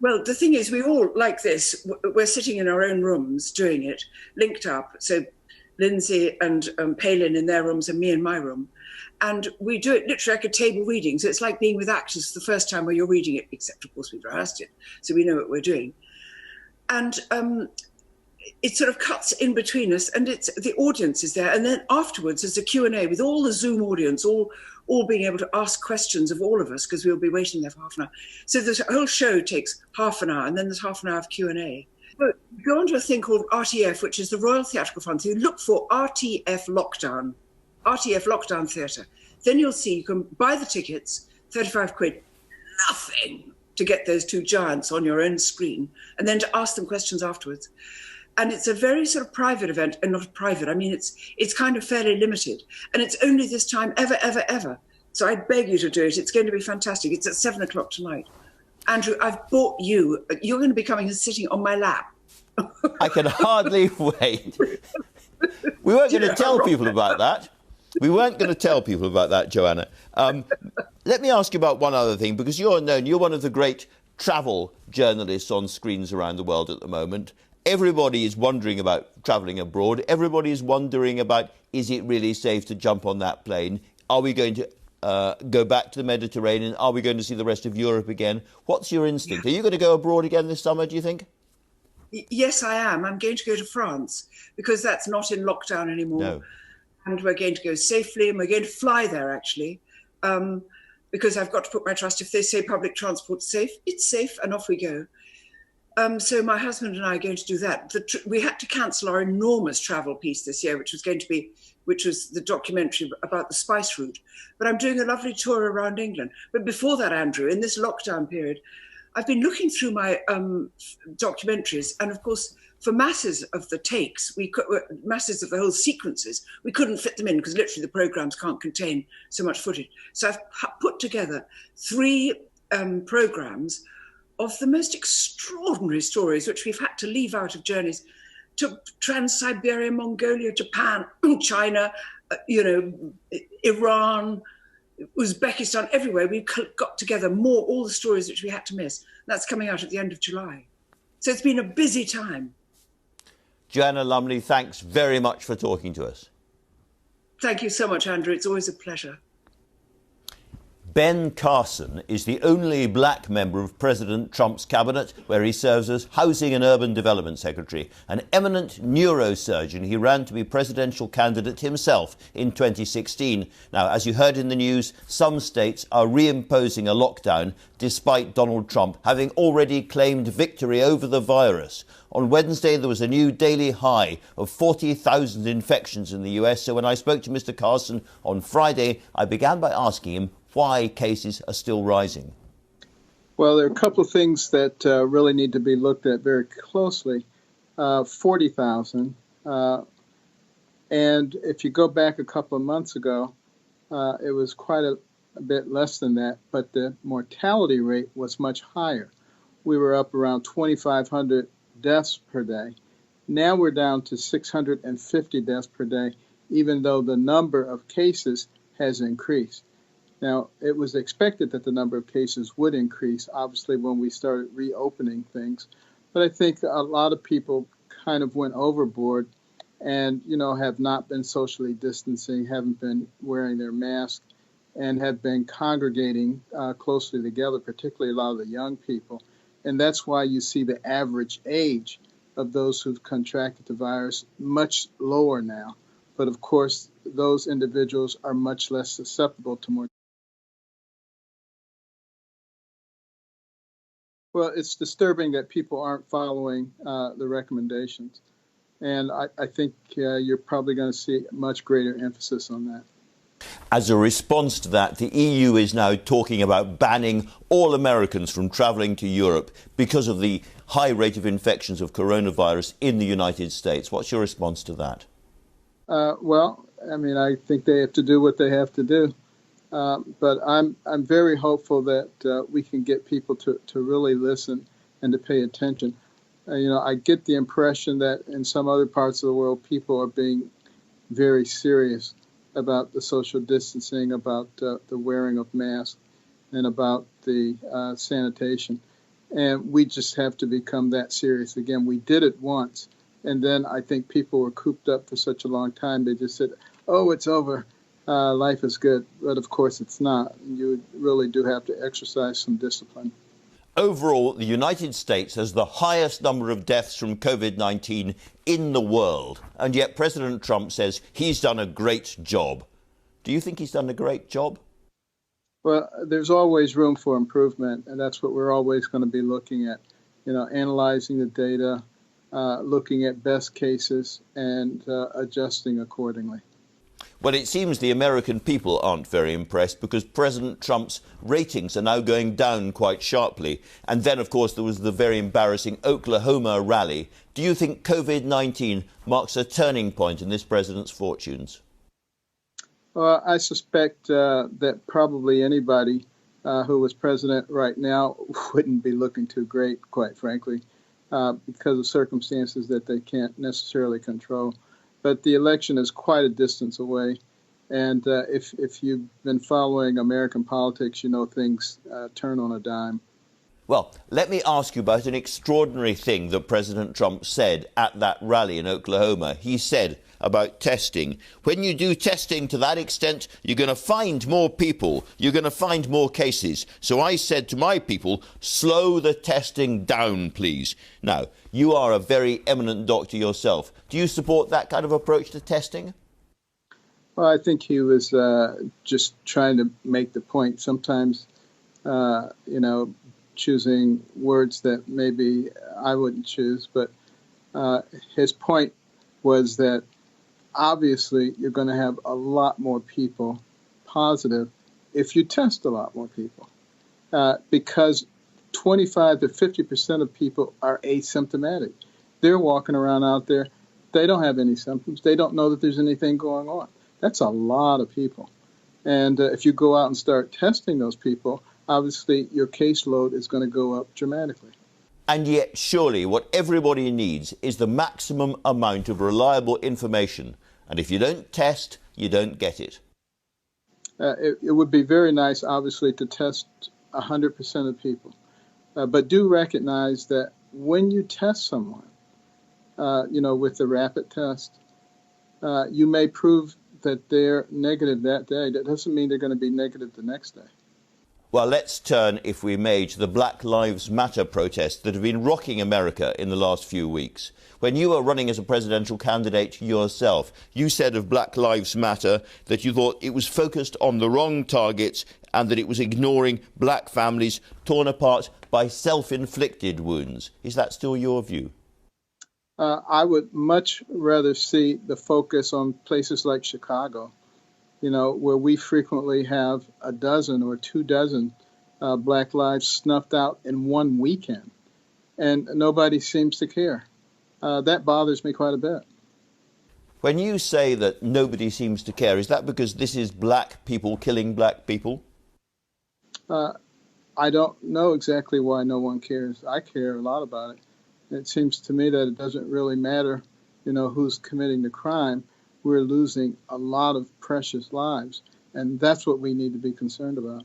Well, the thing is, we all, like this, we're sitting in our own rooms doing it, linked up. So Lindsay and Palin in their rooms and me in my room. And we do it literally like a table reading. So it's like being with actors the first time where you're reading it, except, of course, we've rehearsed it. So we know what we're doing. And it sort of cuts in between us, and it's the audience is there. And then afterwards, there's a Q&A with all the Zoom audience, all being able to ask questions of all of us, because we'll be waiting there for half an hour. So the whole show takes half an hour, and then there's half an hour of Q&A. But go on to a thing called RTF, which is the Royal Theatrical Fund. So you look for RTF Lockdown Theatre. Then you'll see you can buy the tickets, 35 quid, nothing to get those two giants on your own screen, and then to ask them questions afterwards. And it's a very sort of private event, and not private, I mean, it's kind of fairly limited. And it's only this time ever. So I beg you to do it. It's going to be fantastic. It's at 7 o'clock tonight. Andrew, I've bought you. You're going to be coming and sitting on my lap. I can hardly wait. We weren't going to tell people about that. We weren't going to tell people about that, Joanna. Let me ask you about one other thing, because you're one of the great travel journalists on screens around the world at the moment. Everybody is wondering about travelling abroad. Everybody is wondering about, is it really safe to jump on that plane? Are we going to go back to the Mediterranean? Are we going to see the rest of Europe again? What's your instinct? Are you going to go abroad again this summer, do you think? Yes, I am. I'm going to go to France because that's not in lockdown anymore. No. And we're going to go safely, and we're going to fly there, actually, because I've got to put my trust. If they say public transport's safe, it's safe, and off we go. So my husband and I are going to do that. We had to cancel our enormous travel piece this year, which was the documentary about the spice route. But I'm doing a lovely tour around England. But before that, Andrew, in this lockdown period, I've been looking through my documentaries, and of course, for masses of the takes, masses of the whole sequences, we couldn't fit them in because literally the programs can't contain so much footage. So I've put together 3 programs of the most extraordinary stories, which we've had to leave out of journeys to Trans-Siberia, Mongolia, Japan, China, Iran, Uzbekistan, everywhere. We got together all the stories which we had to miss. That's coming out at the end of July. So it's been a busy time. Joanna Lumley, thanks very much for talking to us. Thank you so much, Andrew. It's always a pleasure. Ben Carson is the only black member of President Trump's cabinet, where he serves as Housing and Urban Development Secretary. An eminent neurosurgeon, he ran to be presidential candidate himself in 2016. Now, as you heard in the news, some states are reimposing a lockdown despite Donald Trump having already claimed victory over the virus. On Wednesday, there was a new daily high of 40,000 infections in the US. So when I spoke to Mr. Carson on Friday, I began by asking him why cases are still rising. Well, there are a couple of things that really need to be looked at very closely. 40,000. And if you go back a couple of months ago, it was quite a bit less than that, but the mortality rate was much higher. We were up around 2,500 deaths per day. Now we're down to 650 deaths per day, even though the number of cases has increased. Now, it was expected that the number of cases would increase, obviously, when we started reopening things. But I think a lot of people kind of went overboard and, have not been socially distancing, haven't been wearing their mask, and have been congregating closely together, particularly a lot of the young people. And that's why you see the average age of those who've contracted the virus much lower now. But of course, those individuals are much less susceptible to mortality. Well, it's disturbing that people aren't following the recommendations. And I think you're probably going to see much greater emphasis on that. As a response to that, the EU is now talking about banning all Americans from travelling to Europe because of the high rate of infections of coronavirus in the United States. What's your response to that? Well, I think they have to do what they have to do. But I'm very hopeful that we can get people to really listen and to pay attention. I get the impression that in some other parts of the world, people are being very serious about the social distancing, about the wearing of masks, and about the sanitation. And we just have to become that serious again. We did it once, and then I think people were cooped up for such a long time. They just said, oh, it's over. Life is good. But of course it's not. You really do have to exercise some discipline. Overall, the United States has the highest number of deaths from COVID-19 in the world. And yet President Trump says he's done a great job. Do you think he's done a great job? Well, there's always room for improvement, and that's what we're always going to be looking at. Analyzing the data, looking at best cases, and adjusting accordingly. Well, it seems the American people aren't very impressed because President Trump's ratings are now going down quite sharply. And then, of course, there was the very embarrassing Oklahoma rally. Do you think COVID-19 marks a turning point in this president's fortunes? Well, I suspect that probably anybody who was president right now wouldn't be looking too great, quite frankly, because of circumstances that they can't necessarily control. But the election is quite a distance away. And if you've been following American politics, things turn on a dime. Well, let me ask you about an extraordinary thing that President Trump said at that rally in Oklahoma. He said about testing, when you do testing to that extent, you're going to find more people, you're going to find more cases. So I said to my people, slow the testing down, please. Now, you are a very eminent doctor yourself. Do you support that kind of approach to testing? Well, I think he was just trying to make the point. Sometimes, choosing words that maybe I wouldn't choose, but his point was that obviously you're going to have a lot more people positive if you test a lot more people, because 25 to 50% of people are asymptomatic. They're walking around out there, they don't have any symptoms, they don't know that there's anything going on. That's a lot of people. And if you go out and start testing those people, obviously your caseload is going to go up dramatically. And yet, surely, what everybody needs is the maximum amount of reliable information. And if you don't test, you don't get it. It would be very nice, obviously, to test 100% of people. But do recognize that when you test someone, with the rapid test, you may prove that they're negative that day. That doesn't mean they're going to be negative the next day. Well, let's turn, if we may, to the Black Lives Matter protests that have been rocking America in the last few weeks. When you were running as a presidential candidate yourself, you said of Black Lives Matter that you thought it was focused on the wrong targets and that it was ignoring black families torn apart by self-inflicted wounds. Is that still your view? I would much rather see the focus on places like Chicago, where we frequently have a dozen or 24 black lives snuffed out in one weekend, and nobody seems to care. That bothers me quite a bit. When you say that nobody seems to care, is that because this is black people killing black people? I don't know exactly why no one cares. I care a lot about it. It seems to me that it doesn't really matter, who's committing the crime. We're losing a lot of precious lives, and that's what we need to be concerned about.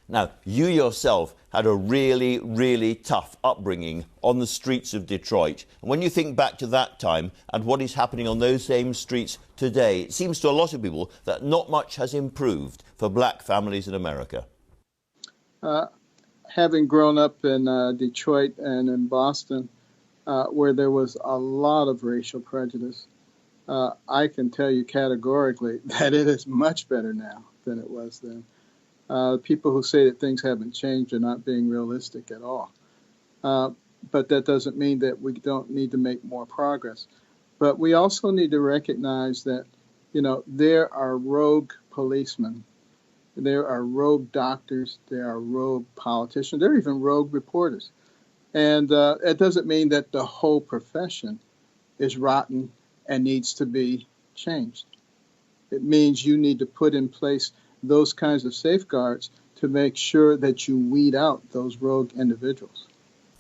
Now, you yourself had a really, really tough upbringing on the streets of Detroit. And when you think back to that time and what is happening on those same streets today, it seems to a lot of people that not much has improved for black families in America. Having grown up in Detroit and in Boston, where there was a lot of racial prejudice, I can tell you categorically that it is much better now than it was then. People who say that things haven't changed are not being realistic at all. But that doesn't mean that we don't need to make more progress. But we also need to recognize that, there are rogue policemen, there are rogue doctors, there are rogue politicians, there are even rogue reporters. And it doesn't mean that the whole profession is rotten and needs to be changed. It means you need to put in place those kinds of safeguards to make sure that you weed out those rogue individuals.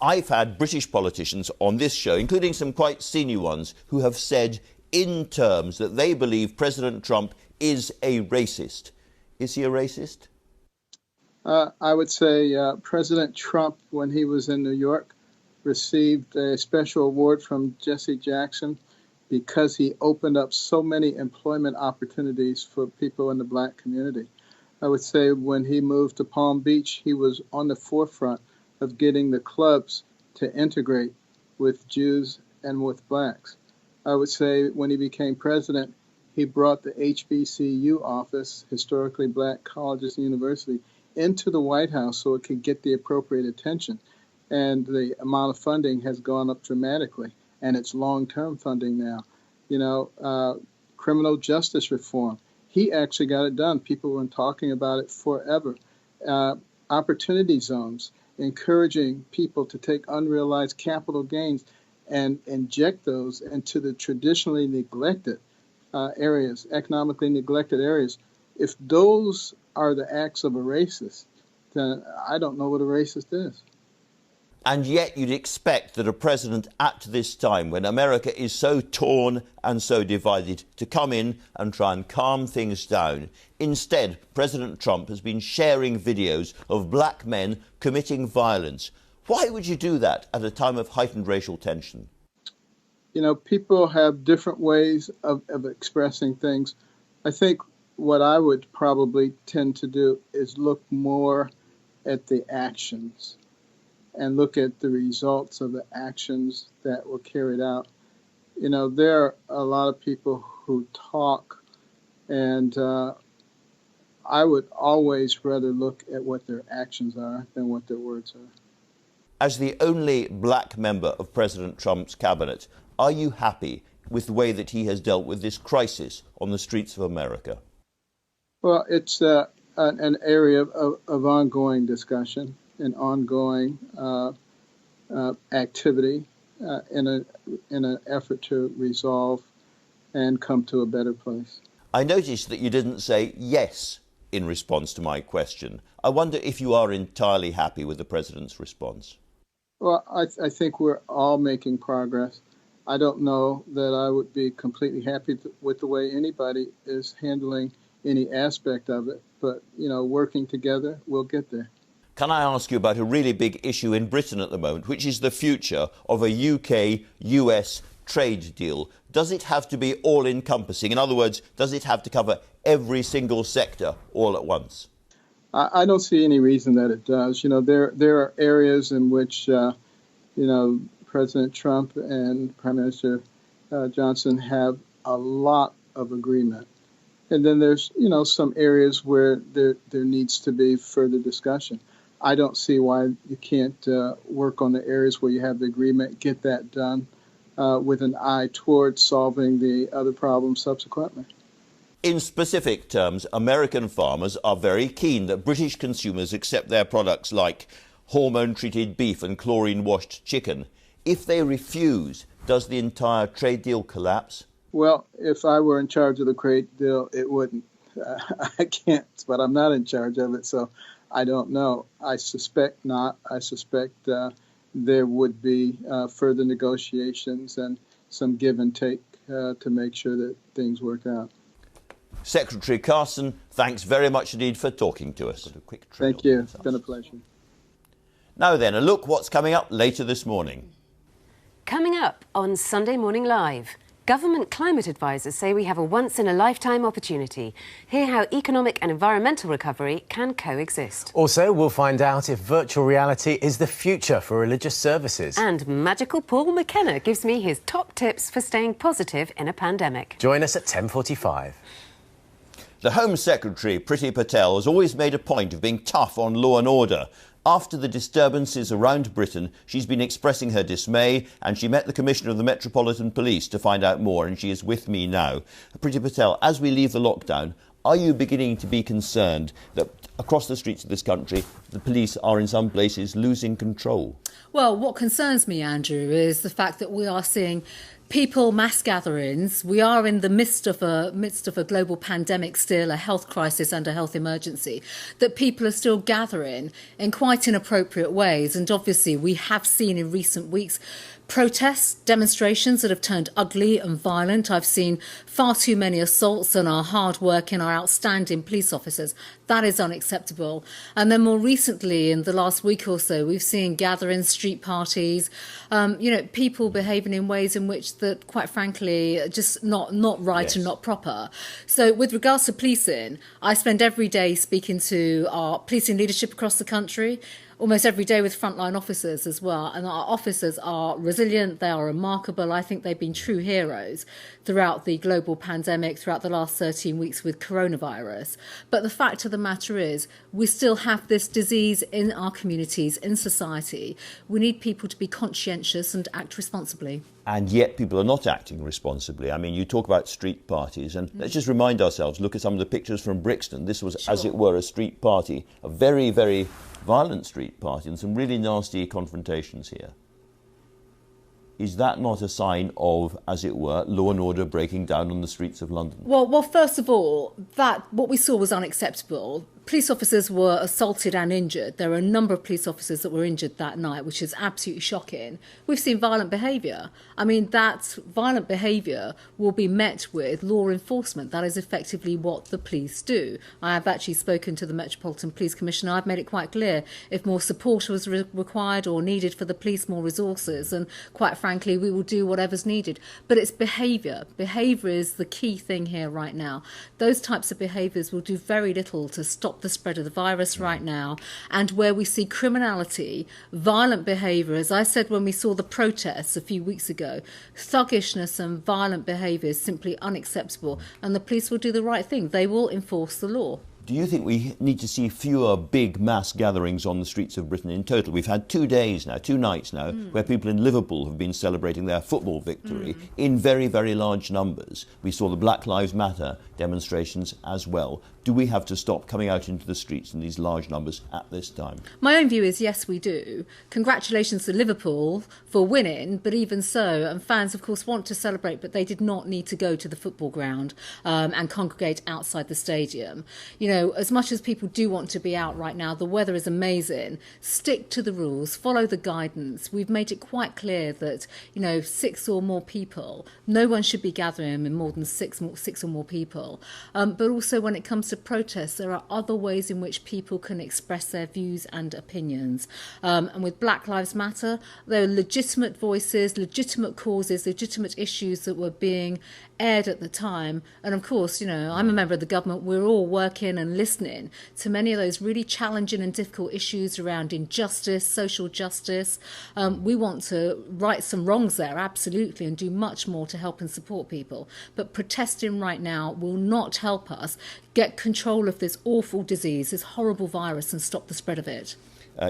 I've had British politicians on this show, including some quite senior ones, who have said in terms that they believe President Trump is a racist. Is he a racist? I would say President Trump, when he was in New York, received a special award from Jesse Jackson because he opened up so many employment opportunities for people in the black community. I would say when he moved to Palm Beach, he was on the forefront of getting the clubs to integrate with Jews and with blacks. I would say when he became president, he brought the HBCU office, Historically Black Colleges and University, into the White House so it could get the appropriate attention. And the amount of funding has gone up dramatically, and it's long-term funding now. Criminal justice reform, he actually got it done. People have been talking about it forever. Opportunity zones, encouraging people to take unrealized capital gains and inject those into the traditionally neglected areas, economically neglected areas. If those are the acts of a racist, then I don't know what a racist is. And yet you'd expect that a president at this time, when America is so torn and so divided, to come in and try and calm things down. Instead, President Trump has been sharing videos of black men committing violence. Why would you do that at a time of heightened racial tension? You know, people have different ways of expressing things. I think what I would probably tend to do is look more at the actions and look at the results of the actions that were carried out. You know, there are a lot of people who talk, and I would always rather look at what their actions are than what their words are. As the only black member of President Trump's cabinet, are you happy with the way that he has dealt with this crisis on the streets of America? Well, it's an area of ongoing discussion and ongoing activity in an effort to resolve and come to a better place. I noticed that you didn't say yes in response to my question. I wonder if you are entirely happy with the president's response. Well, I think we're all making progress. I don't know that I would be completely happy with the way anybody is handling any aspect of it, but, you know, working together, we'll get there. Can I ask you about a really big issue in Britain at the moment, which is the future of a UK-US trade deal? Does it have to be all-encompassing? In other words, does it have to cover every single sector all at once? I don't see any reason that it does. You know, there are areas in which, you know, President Trump and Prime Minister Johnson have a lot of agreement. And then there's, you know, some areas where there needs to be further discussion. I don't see why you can't work on the areas where you have the agreement, get that done with an eye towards solving the other problems subsequently. In specific terms, American farmers are very keen that British consumers accept their products like hormone-treated beef and chlorine-washed chicken. If they refuse, does the entire trade deal collapse? Well, if I were in charge of the trade deal, it wouldn't. I can't, but I'm not in charge of it, so I don't know. I suspect not. I suspect there would be further negotiations and some give and take to make sure that things work out. Secretary Carson, thanks very much indeed for talking to us. Thank you. It's been a pleasure. Now then, a look what's coming up later this morning. Coming up on Sunday Morning Live, government climate advisors say we have a once-in-a-lifetime opportunity. Hear how economic and environmental recovery can coexist. Also, we'll find out if virtual reality is the future for religious services. And magical Paul McKenna gives me his top tips for staying positive in a pandemic. Join us at 10:45. The Home Secretary, Priti Patel, has always made a point of being tough on law and order. After the disturbances around Britain, she's been expressing her dismay, and she met the Commissioner of the Metropolitan Police to find out more, and she is with me now. Priti Patel, as we leave the lockdown, are you beginning to be concerned that across the streets of this country, the police are in some places losing control? Well, what concerns me, Andrew, is the fact that we are seeing people, mass gatherings. We are in the midst of a global pandemic still, a health crisis and a health emergency, that people are still gathering in quite inappropriate ways. And obviously we have seen in recent weeks protests, demonstrations that have turned ugly and violent. I've seen far too many assaults on our hard-working, our outstanding police officers. That is unacceptable. And then more recently, in the last week or so, we've seen gatherings, street parties, people behaving in ways in which that, quite frankly, are just not right Yes. and not proper. So with regards to policing, I spend every day speaking to our policing leadership across the country, almost every day with frontline officers as well. And our officers are resilient, they are remarkable. I think they've been true heroes throughout the global pandemic, throughout the last 13 weeks with coronavirus. But the fact of the matter is, we still have this disease in our communities, in society. We need people to be conscientious and act responsibly. And yet people are not acting responsibly. I mean, you talk about street parties, and let's just remind ourselves, look at some of the pictures from Brixton. This was, as it were, a street party, a very, very violent street party, and some really nasty confrontations here. Is that not a sign of, as it were, law and order breaking down on the streets of London? Well, first of all, that what we saw was unacceptable. police officers were assaulted and injured. There were a number of police officers that were injured that night, which is absolutely shocking. We've seen violent behaviour. I mean, that violent behaviour will be met with law enforcement. That is effectively what the police do. I have actually spoken to the Metropolitan Police Commissioner. I've made it quite clear if more support was required or needed for the police, more resources, and quite frankly, we will do whatever's needed. But it's behaviour. Behaviour is the key thing here right now. Those types of behaviours will do very little to stop the spread of the virus right now. And where we see criminality, violent behaviour, as I said when we saw the protests a few weeks ago, thuggishness and violent behaviour is simply unacceptable. And the police will do the right thing. They will enforce the law. Do you think we need to see fewer big mass gatherings on the streets of Britain in total? We've had 2 nights now, where people in Liverpool have been celebrating their football victory in very, very large numbers. We saw the Black Lives Matter demonstrations as well. Do we have to stop coming out into the streets in these large numbers at this time? My own view is yes, we do. Congratulations to Liverpool for winning, but even so, and fans of course want to celebrate, but they did not need to go to the football ground and congregate outside the stadium. You know, as much as people do want to be out right now, the weather is amazing. Stick to the rules, follow the guidance. We've made it quite clear that, you know, 6 or more people, no one should be gathering in more than six or more people. But also when it comes to protests, there are other ways in which people can express their views and opinions. And with Black Lives Matter, there are legitimate voices, legitimate causes, legitimate issues that were being aired at the time. And of course, you know, I'm a member of the government. We're all working and listening to many of those really challenging and difficult issues around injustice, social justice. We want to right some wrongs there, absolutely, and do much more to help and support people. But protesting right now will not help us get control of this awful disease, this horrible virus, and stop the spread of it.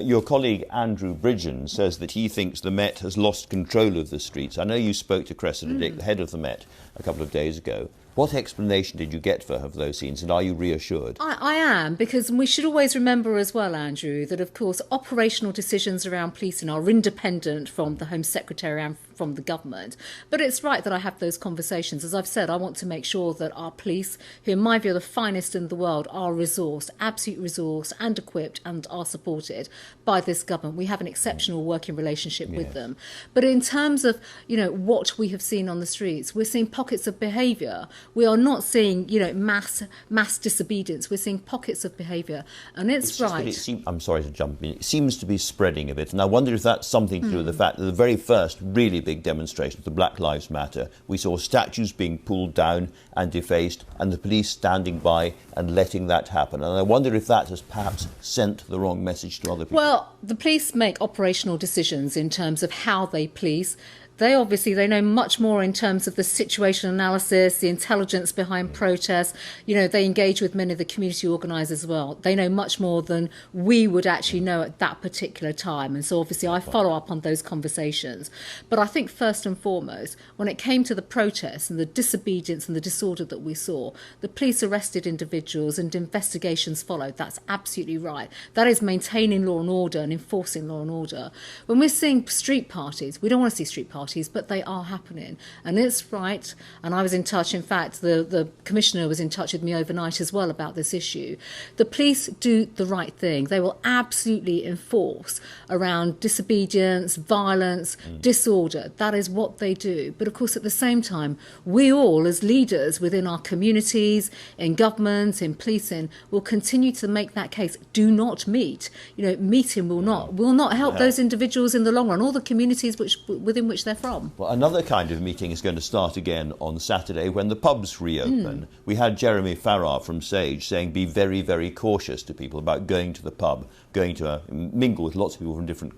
Your colleague Andrew Bridgen says that he thinks the Met has lost control of the streets. I know you spoke to Cressida Dick, the head of the Met, a couple of days ago. What explanation did you get of those scenes, and are you reassured? I am, because we should always remember as well, Andrew, that of course operational decisions around policing are independent from the Home Secretary and from the government. But it's right that I have those conversations. As I've said, I want to make sure that our police, who in my view are the finest in the world, are resourced, absolute resourced and equipped and are supported by this government. We have an exceptional working relationship with them. But in terms of, you know, what we have seen on the streets, we're seeing pockets of behaviour. We are not seeing, you know, mass disobedience. We're seeing pockets of behaviour. And it's right. I'm sorry to jump in. It seems to be spreading a bit. And I wonder if that's something to do with the fact that the very first really big demonstrations, the Black Lives Matter, we saw statues being pulled down and defaced and the police standing by and letting that happen. And I wonder if that has perhaps sent the wrong message to other people. Well, the police make operational decisions in terms of how they police. They know much more in terms of the situation analysis, the intelligence behind protests. You know, they engage with many of the community organisers as well. They know much more than we would actually know at that particular time. And so obviously I follow up on those conversations. But I think first and foremost, when it came to the protests and the disobedience and the disorder that we saw, the police arrested individuals and investigations followed. That's absolutely right. That is maintaining law and order and enforcing law and order. When we're seeing street parties, we don't want to see street parties, but they are happening. And it's right, and I was in touch, in fact, the Commissioner was in touch with me overnight as well about this issue. The police do the right thing. They will absolutely enforce around disobedience, violence, disorder. That is what they do. But of course, at the same time, we all, as leaders within our communities, in government, in policing, will continue to make that case. Do not meet. You know, meeting will not help those individuals in the long run, or the communities within which they're from. Well, another kind of meeting is going to start again on Saturday when the pubs reopen. We had Jeremy Farrar from Sage saying be very, very cautious to people about going to the pub, going to mingle with lots of people from different...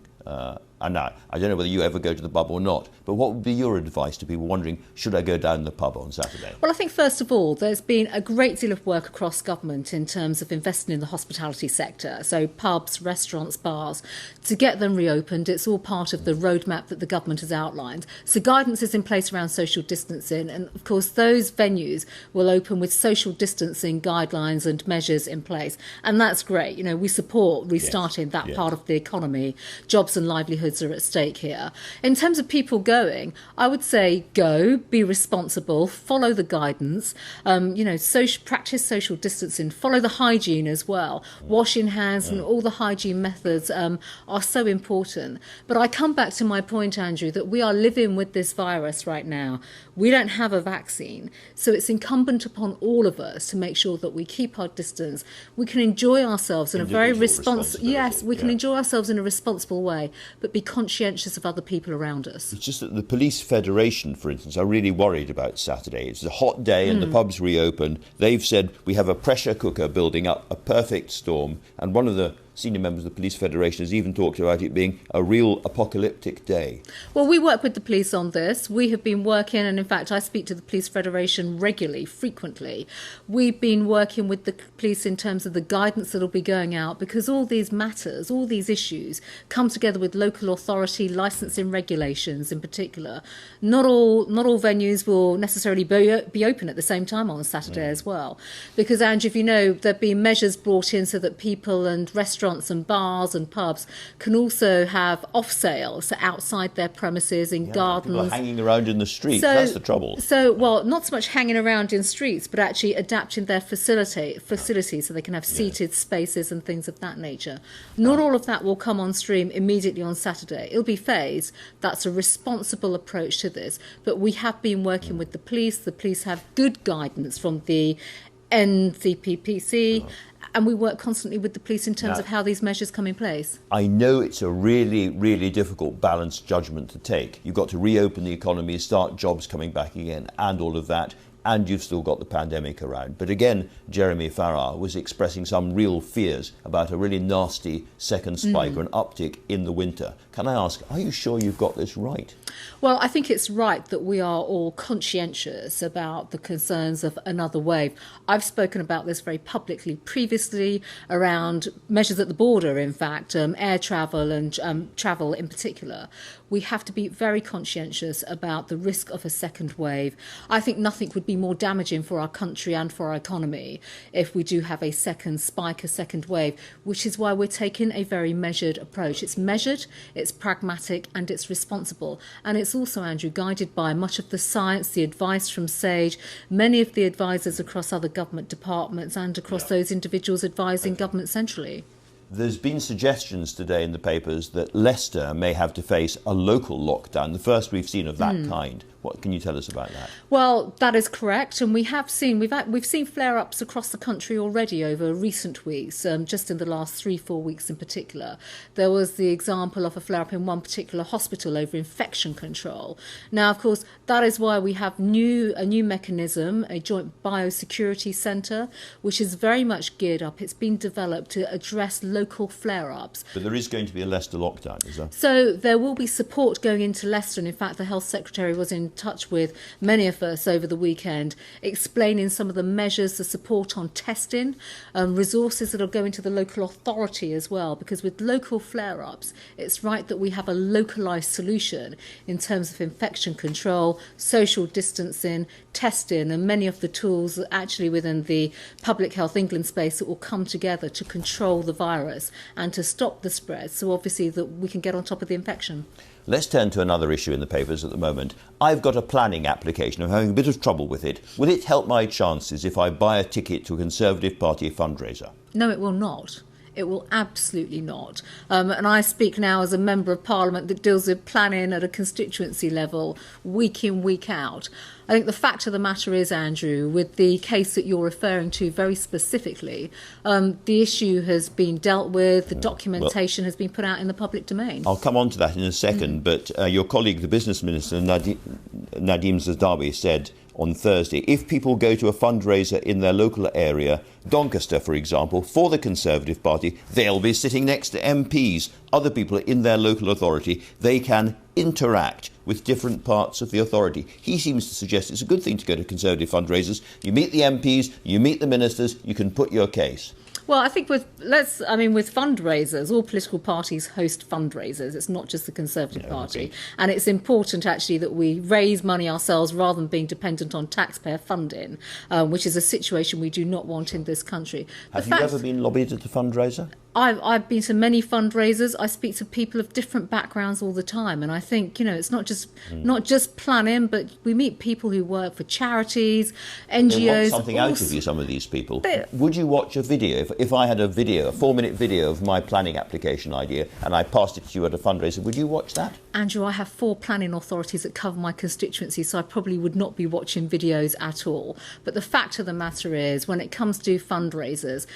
And now, I don't know whether you ever go to the pub or not, but what would be your advice to people wondering, should I go down the pub on Saturday? Well, I think, first of all, there's been a great deal of work across government in terms of investing in the hospitality sector, so pubs, restaurants, bars, to get them reopened. It's all part of the roadmap that the government has outlined. So guidance is in place around social distancing, and of course those venues will open with social distancing guidelines and measures in place, and that's great. You know, we support restarting that part of the economy, jobs and livelihoods livelihoods are at stake here. In terms of people going, I would say go, be responsible, follow the guidance, practice social distancing, follow the hygiene as well. Washing hands and all the hygiene methods are so important. But I come back to my point, Andrew, that we are living with this virus right now. We don't have a vaccine, so it's incumbent upon all of us to make sure that we keep our distance. We can enjoy ourselves in a very responsible. Yes, we can enjoy ourselves in a responsible way, but be conscientious of other people around us. It's just that the Police Federation, for instance, are really worried about Saturday. It's a hot day and the pubs reopened. They've said we have a pressure cooker building up, a perfect storm, and one of the senior members of the Police Federation has even talked about it being a real apocalyptic day. Well, we work with the police on this. We have been working, and in fact I speak to the Police Federation regularly, frequently. We've been working with the police in terms of the guidance that will be going out, because all these matters, all these issues come together with local authority licensing regulations in particular. Not all venues will necessarily be open at the same time on Saturday as well, because, Andrew, if you know, there have been measures brought in so that people and restaurants and bars and pubs can also have off sales outside their premises in gardens. People are hanging around in the streets. That's the trouble. So, well, not so much hanging around in streets, but actually adapting their facilities so they can have seated spaces and things of that nature. Not all of that will come on stream immediately on Saturday. It'll be phased. That's a responsible approach to this. But we have been working with the police. The police have good guidance from the NCPPC. And we work constantly with the police in terms of how these measures come in place. I know it's a really, really difficult balanced judgment to take. You've got to reopen the economy, start jobs coming back again, and all of that, and you've still got the pandemic around. But again, Jeremy Farrar was expressing some real fears about a really nasty second spike or an uptick in the winter. Can I ask, are you sure you've got this right? Well, I think it's right that we are all conscientious about the concerns of another wave. I've spoken about this very publicly previously around measures at the border, in fact, air travel and travel in particular. We have to be very conscientious about the risk of a second wave. I think nothing would be more damaging for our country and for our economy if we do have a second spike, a second wave, which is why we're taking a very measured approach. It's measured, it's pragmatic, and it's responsible. And it's also, Andrew, guided by much of the science, the advice from SAGE, many of the advisors across other government departments and across those individuals advising government centrally. There's been suggestions today in the papers that Leicester may have to face a local lockdown, the first we've seen of that kind. What can you tell us about that? Well, that is correct, and we've seen flare-ups across the country already over recent weeks, just in the last 3-4 weeks in particular. There was the example of a flare-up in one particular hospital over infection control. Now, of course, that is why we have a new mechanism, a joint biosecurity centre, which is very much geared up. It's been developed to address local flare-ups. But there is going to be a Leicester lockdown, is there? So there will be support going into Leicester, and in fact the Health Secretary was in touch with many of us over the weekend, explaining some of the measures, the support on testing, resources that will go into the local authority as well, because with local flare-ups, it's right that we have a localised solution in terms of infection control, social distancing, testing, and many of the tools actually within the Public Health England space that will come together to control the virus and to stop the spread, so obviously that we can get on top of the infection. Let's turn to another issue in the papers at the moment. I've got a planning application. I'm having a bit of trouble with it. Will it help my chances if I buy a ticket to a Conservative Party fundraiser? No, it will not. It will absolutely not. And I speak now as a Member of Parliament that deals with planning at a constituency level, week in, week out. I think the fact of the matter is, Andrew, with the case that you're referring to very specifically, the issue has been dealt with, the documentation has been put out in the public domain. I'll come on to that in a second, but your colleague, the Business Minister, Nadeem Zazdawi, said on Thursday, if people go to a fundraiser in their local area, Doncaster, for example, for the Conservative Party, they'll be sitting next to MPs, other people in their local authority. They can interact with different parts of the authority. He seems to suggest it's a good thing to go to Conservative fundraisers. You meet the MPs, you meet the ministers, you can put your case. Well, I think with fundraisers, all political parties host fundraisers. It's not just the Conservative Party. Okay. And it's important, actually, that we raise money ourselves rather than being dependent on taxpayer funding, which is a situation we do not want in this country. Have you ever been lobbied at a fundraiser? I've been to many fundraisers. I speak to people of different backgrounds all the time, and I think it's not just planning, but we meet people who work for charities, NGOs. They want something out of you, some of these people. Would you watch a video if I had a 4-minute video of my planning application idea, and I passed it to you at a fundraiser? Would you watch that? Andrew, I have 4 planning authorities that cover my constituency, so I probably would not be watching videos at all. But the fact of the matter is, when it comes to fundraisers,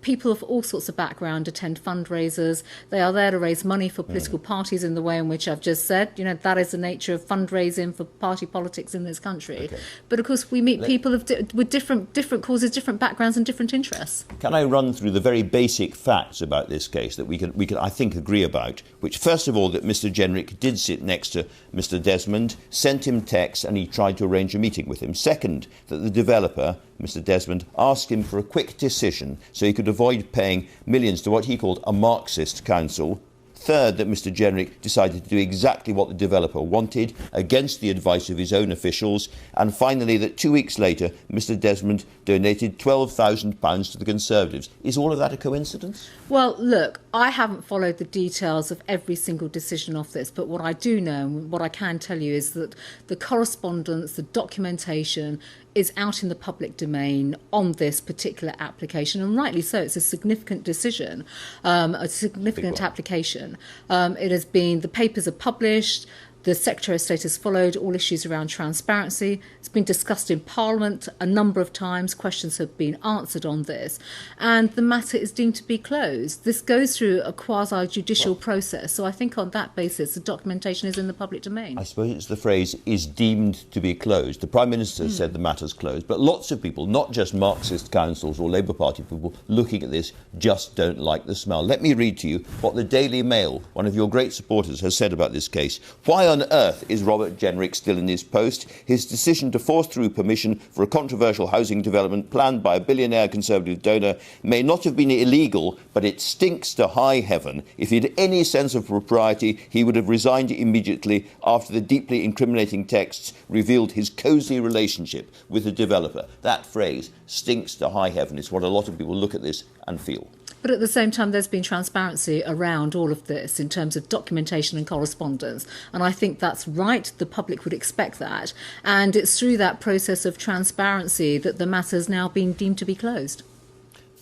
people of all sorts of background attend fundraisers. They are there to raise money for political parties in the way in which I've just said. That is the nature of fundraising for party politics in this country. Okay. But of course, we meet people with different causes, different backgrounds and different interests. Can I run through the very basic facts about this case that we can I think, agree about? Which, first of all, that Mr. Jenrick did sit next to Mr. Desmond, sent him texts, and he tried to arrange a meeting with him. Second, that the developer, Mr. Desmond, asked him for a quick decision so he could avoid paying millions to what he called a Marxist council. Third, that Mr. Jenrick decided to do exactly what the developer wanted, against the advice of his own officials. And finally, that 2 weeks later, Mr. Desmond donated £12,000 to the Conservatives. Is all of that a coincidence? Well, look, I haven't followed the details of every single decision of this, but what I do know, and what I can tell you, is that the correspondence, the documentation is out in the public domain on this particular application, and rightly so. It's a significant decision, a significant application. The papers are published. The Secretary of State has followed all issues around transparency. It's been discussed in Parliament a number of times. Questions have been answered on this. And the matter is deemed to be closed. This goes through a quasi-judicial process. So I think on that basis, the documentation is in the public domain. I suppose it's the phrase, is deemed to be closed. The Prime Minister said the matter's closed. But lots of people, not just Marxist councils or Labour Party people, looking at this just don't like the smell. Let me read to you what the Daily Mail, one of your great supporters, has said about this case. Why on earth is Robert Jenrick still in his post? His decision to force through permission for a controversial housing development planned by a billionaire Conservative donor may not have been illegal, but it stinks to high heaven. If he had any sense of propriety, he would have resigned immediately after the deeply incriminating texts revealed his cosy relationship with the developer. That phrase, stinks to high heaven, is what a lot of people look at this and feel. But at the same time, there's been transparency around all of this in terms of documentation and correspondence. And I think that's right. The public would expect that. And it's through that process of transparency that the matter's now been deemed to be closed.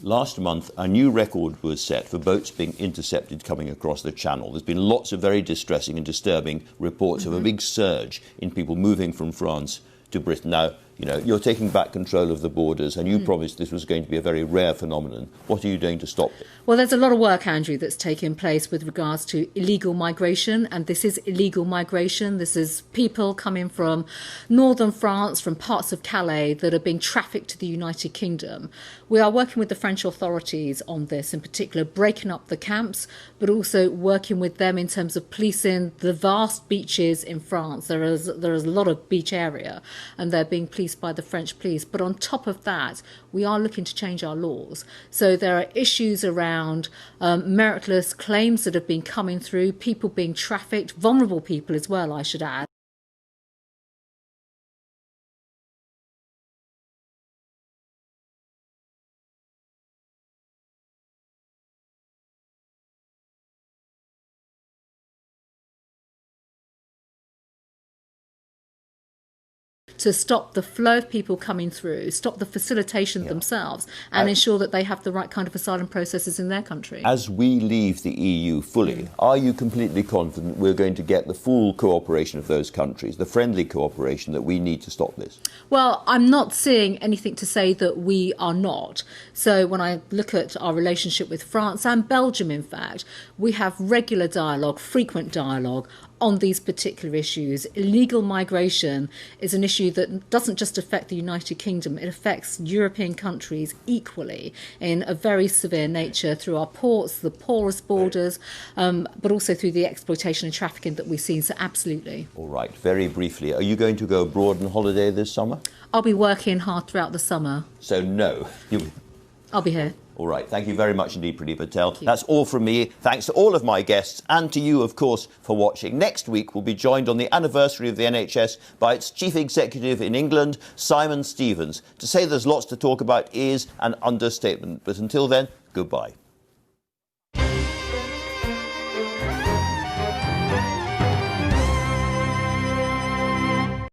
Last month, a new record was set for boats being intercepted coming across the Channel. There's been lots of very distressing and disturbing reports of a big surge in people moving from France to Britain. Now, you're taking back control of the borders, and you promised this was going to be a very rare phenomenon. What are you doing to stop it? Well, there's a lot of work, Andrew, that's taken place with regards to illegal migration, and this is illegal migration. This is people coming from northern France, from parts of Calais, that are being trafficked to the United Kingdom. We are working with the French authorities on this, in particular, breaking up the camps, but also working with them in terms of policing the vast beaches in France. There is a lot of beach area, and they're being policed by the French police. But on top of that, we are looking to change our laws. So there are issues around meritless claims that have been coming through, people being trafficked, vulnerable people as well, I should add. To stop the flow of people coming through, stop the facilitation themselves, and ensure that they have the right kind of asylum processes in their country. As we leave the EU fully, are you completely confident we're going to get the full cooperation of those countries, the friendly cooperation that we need to stop this? Well, I'm not seeing anything to say that we are not. So when I look at our relationship with France and Belgium, in fact, we have regular dialogue, frequent dialogue on these particular issues. Illegal migration is an issue that doesn't just affect the United Kingdom, it affects European countries equally in a very severe nature through our ports, the porous borders, but also through the exploitation and trafficking that we've seen. So absolutely. All right, very briefly, are you going to go abroad on holiday this summer? I'll be working hard throughout the summer. So no. I'll be here. All right. Thank you very much indeed, Priti Patel. That's all from me. Thanks to all of my guests and to you, of course, for watching. Next week, we'll be joined on the anniversary of the NHS by its Chief Executive in England, Simon Stevens. To say there's lots to talk about is an understatement. But until then, goodbye.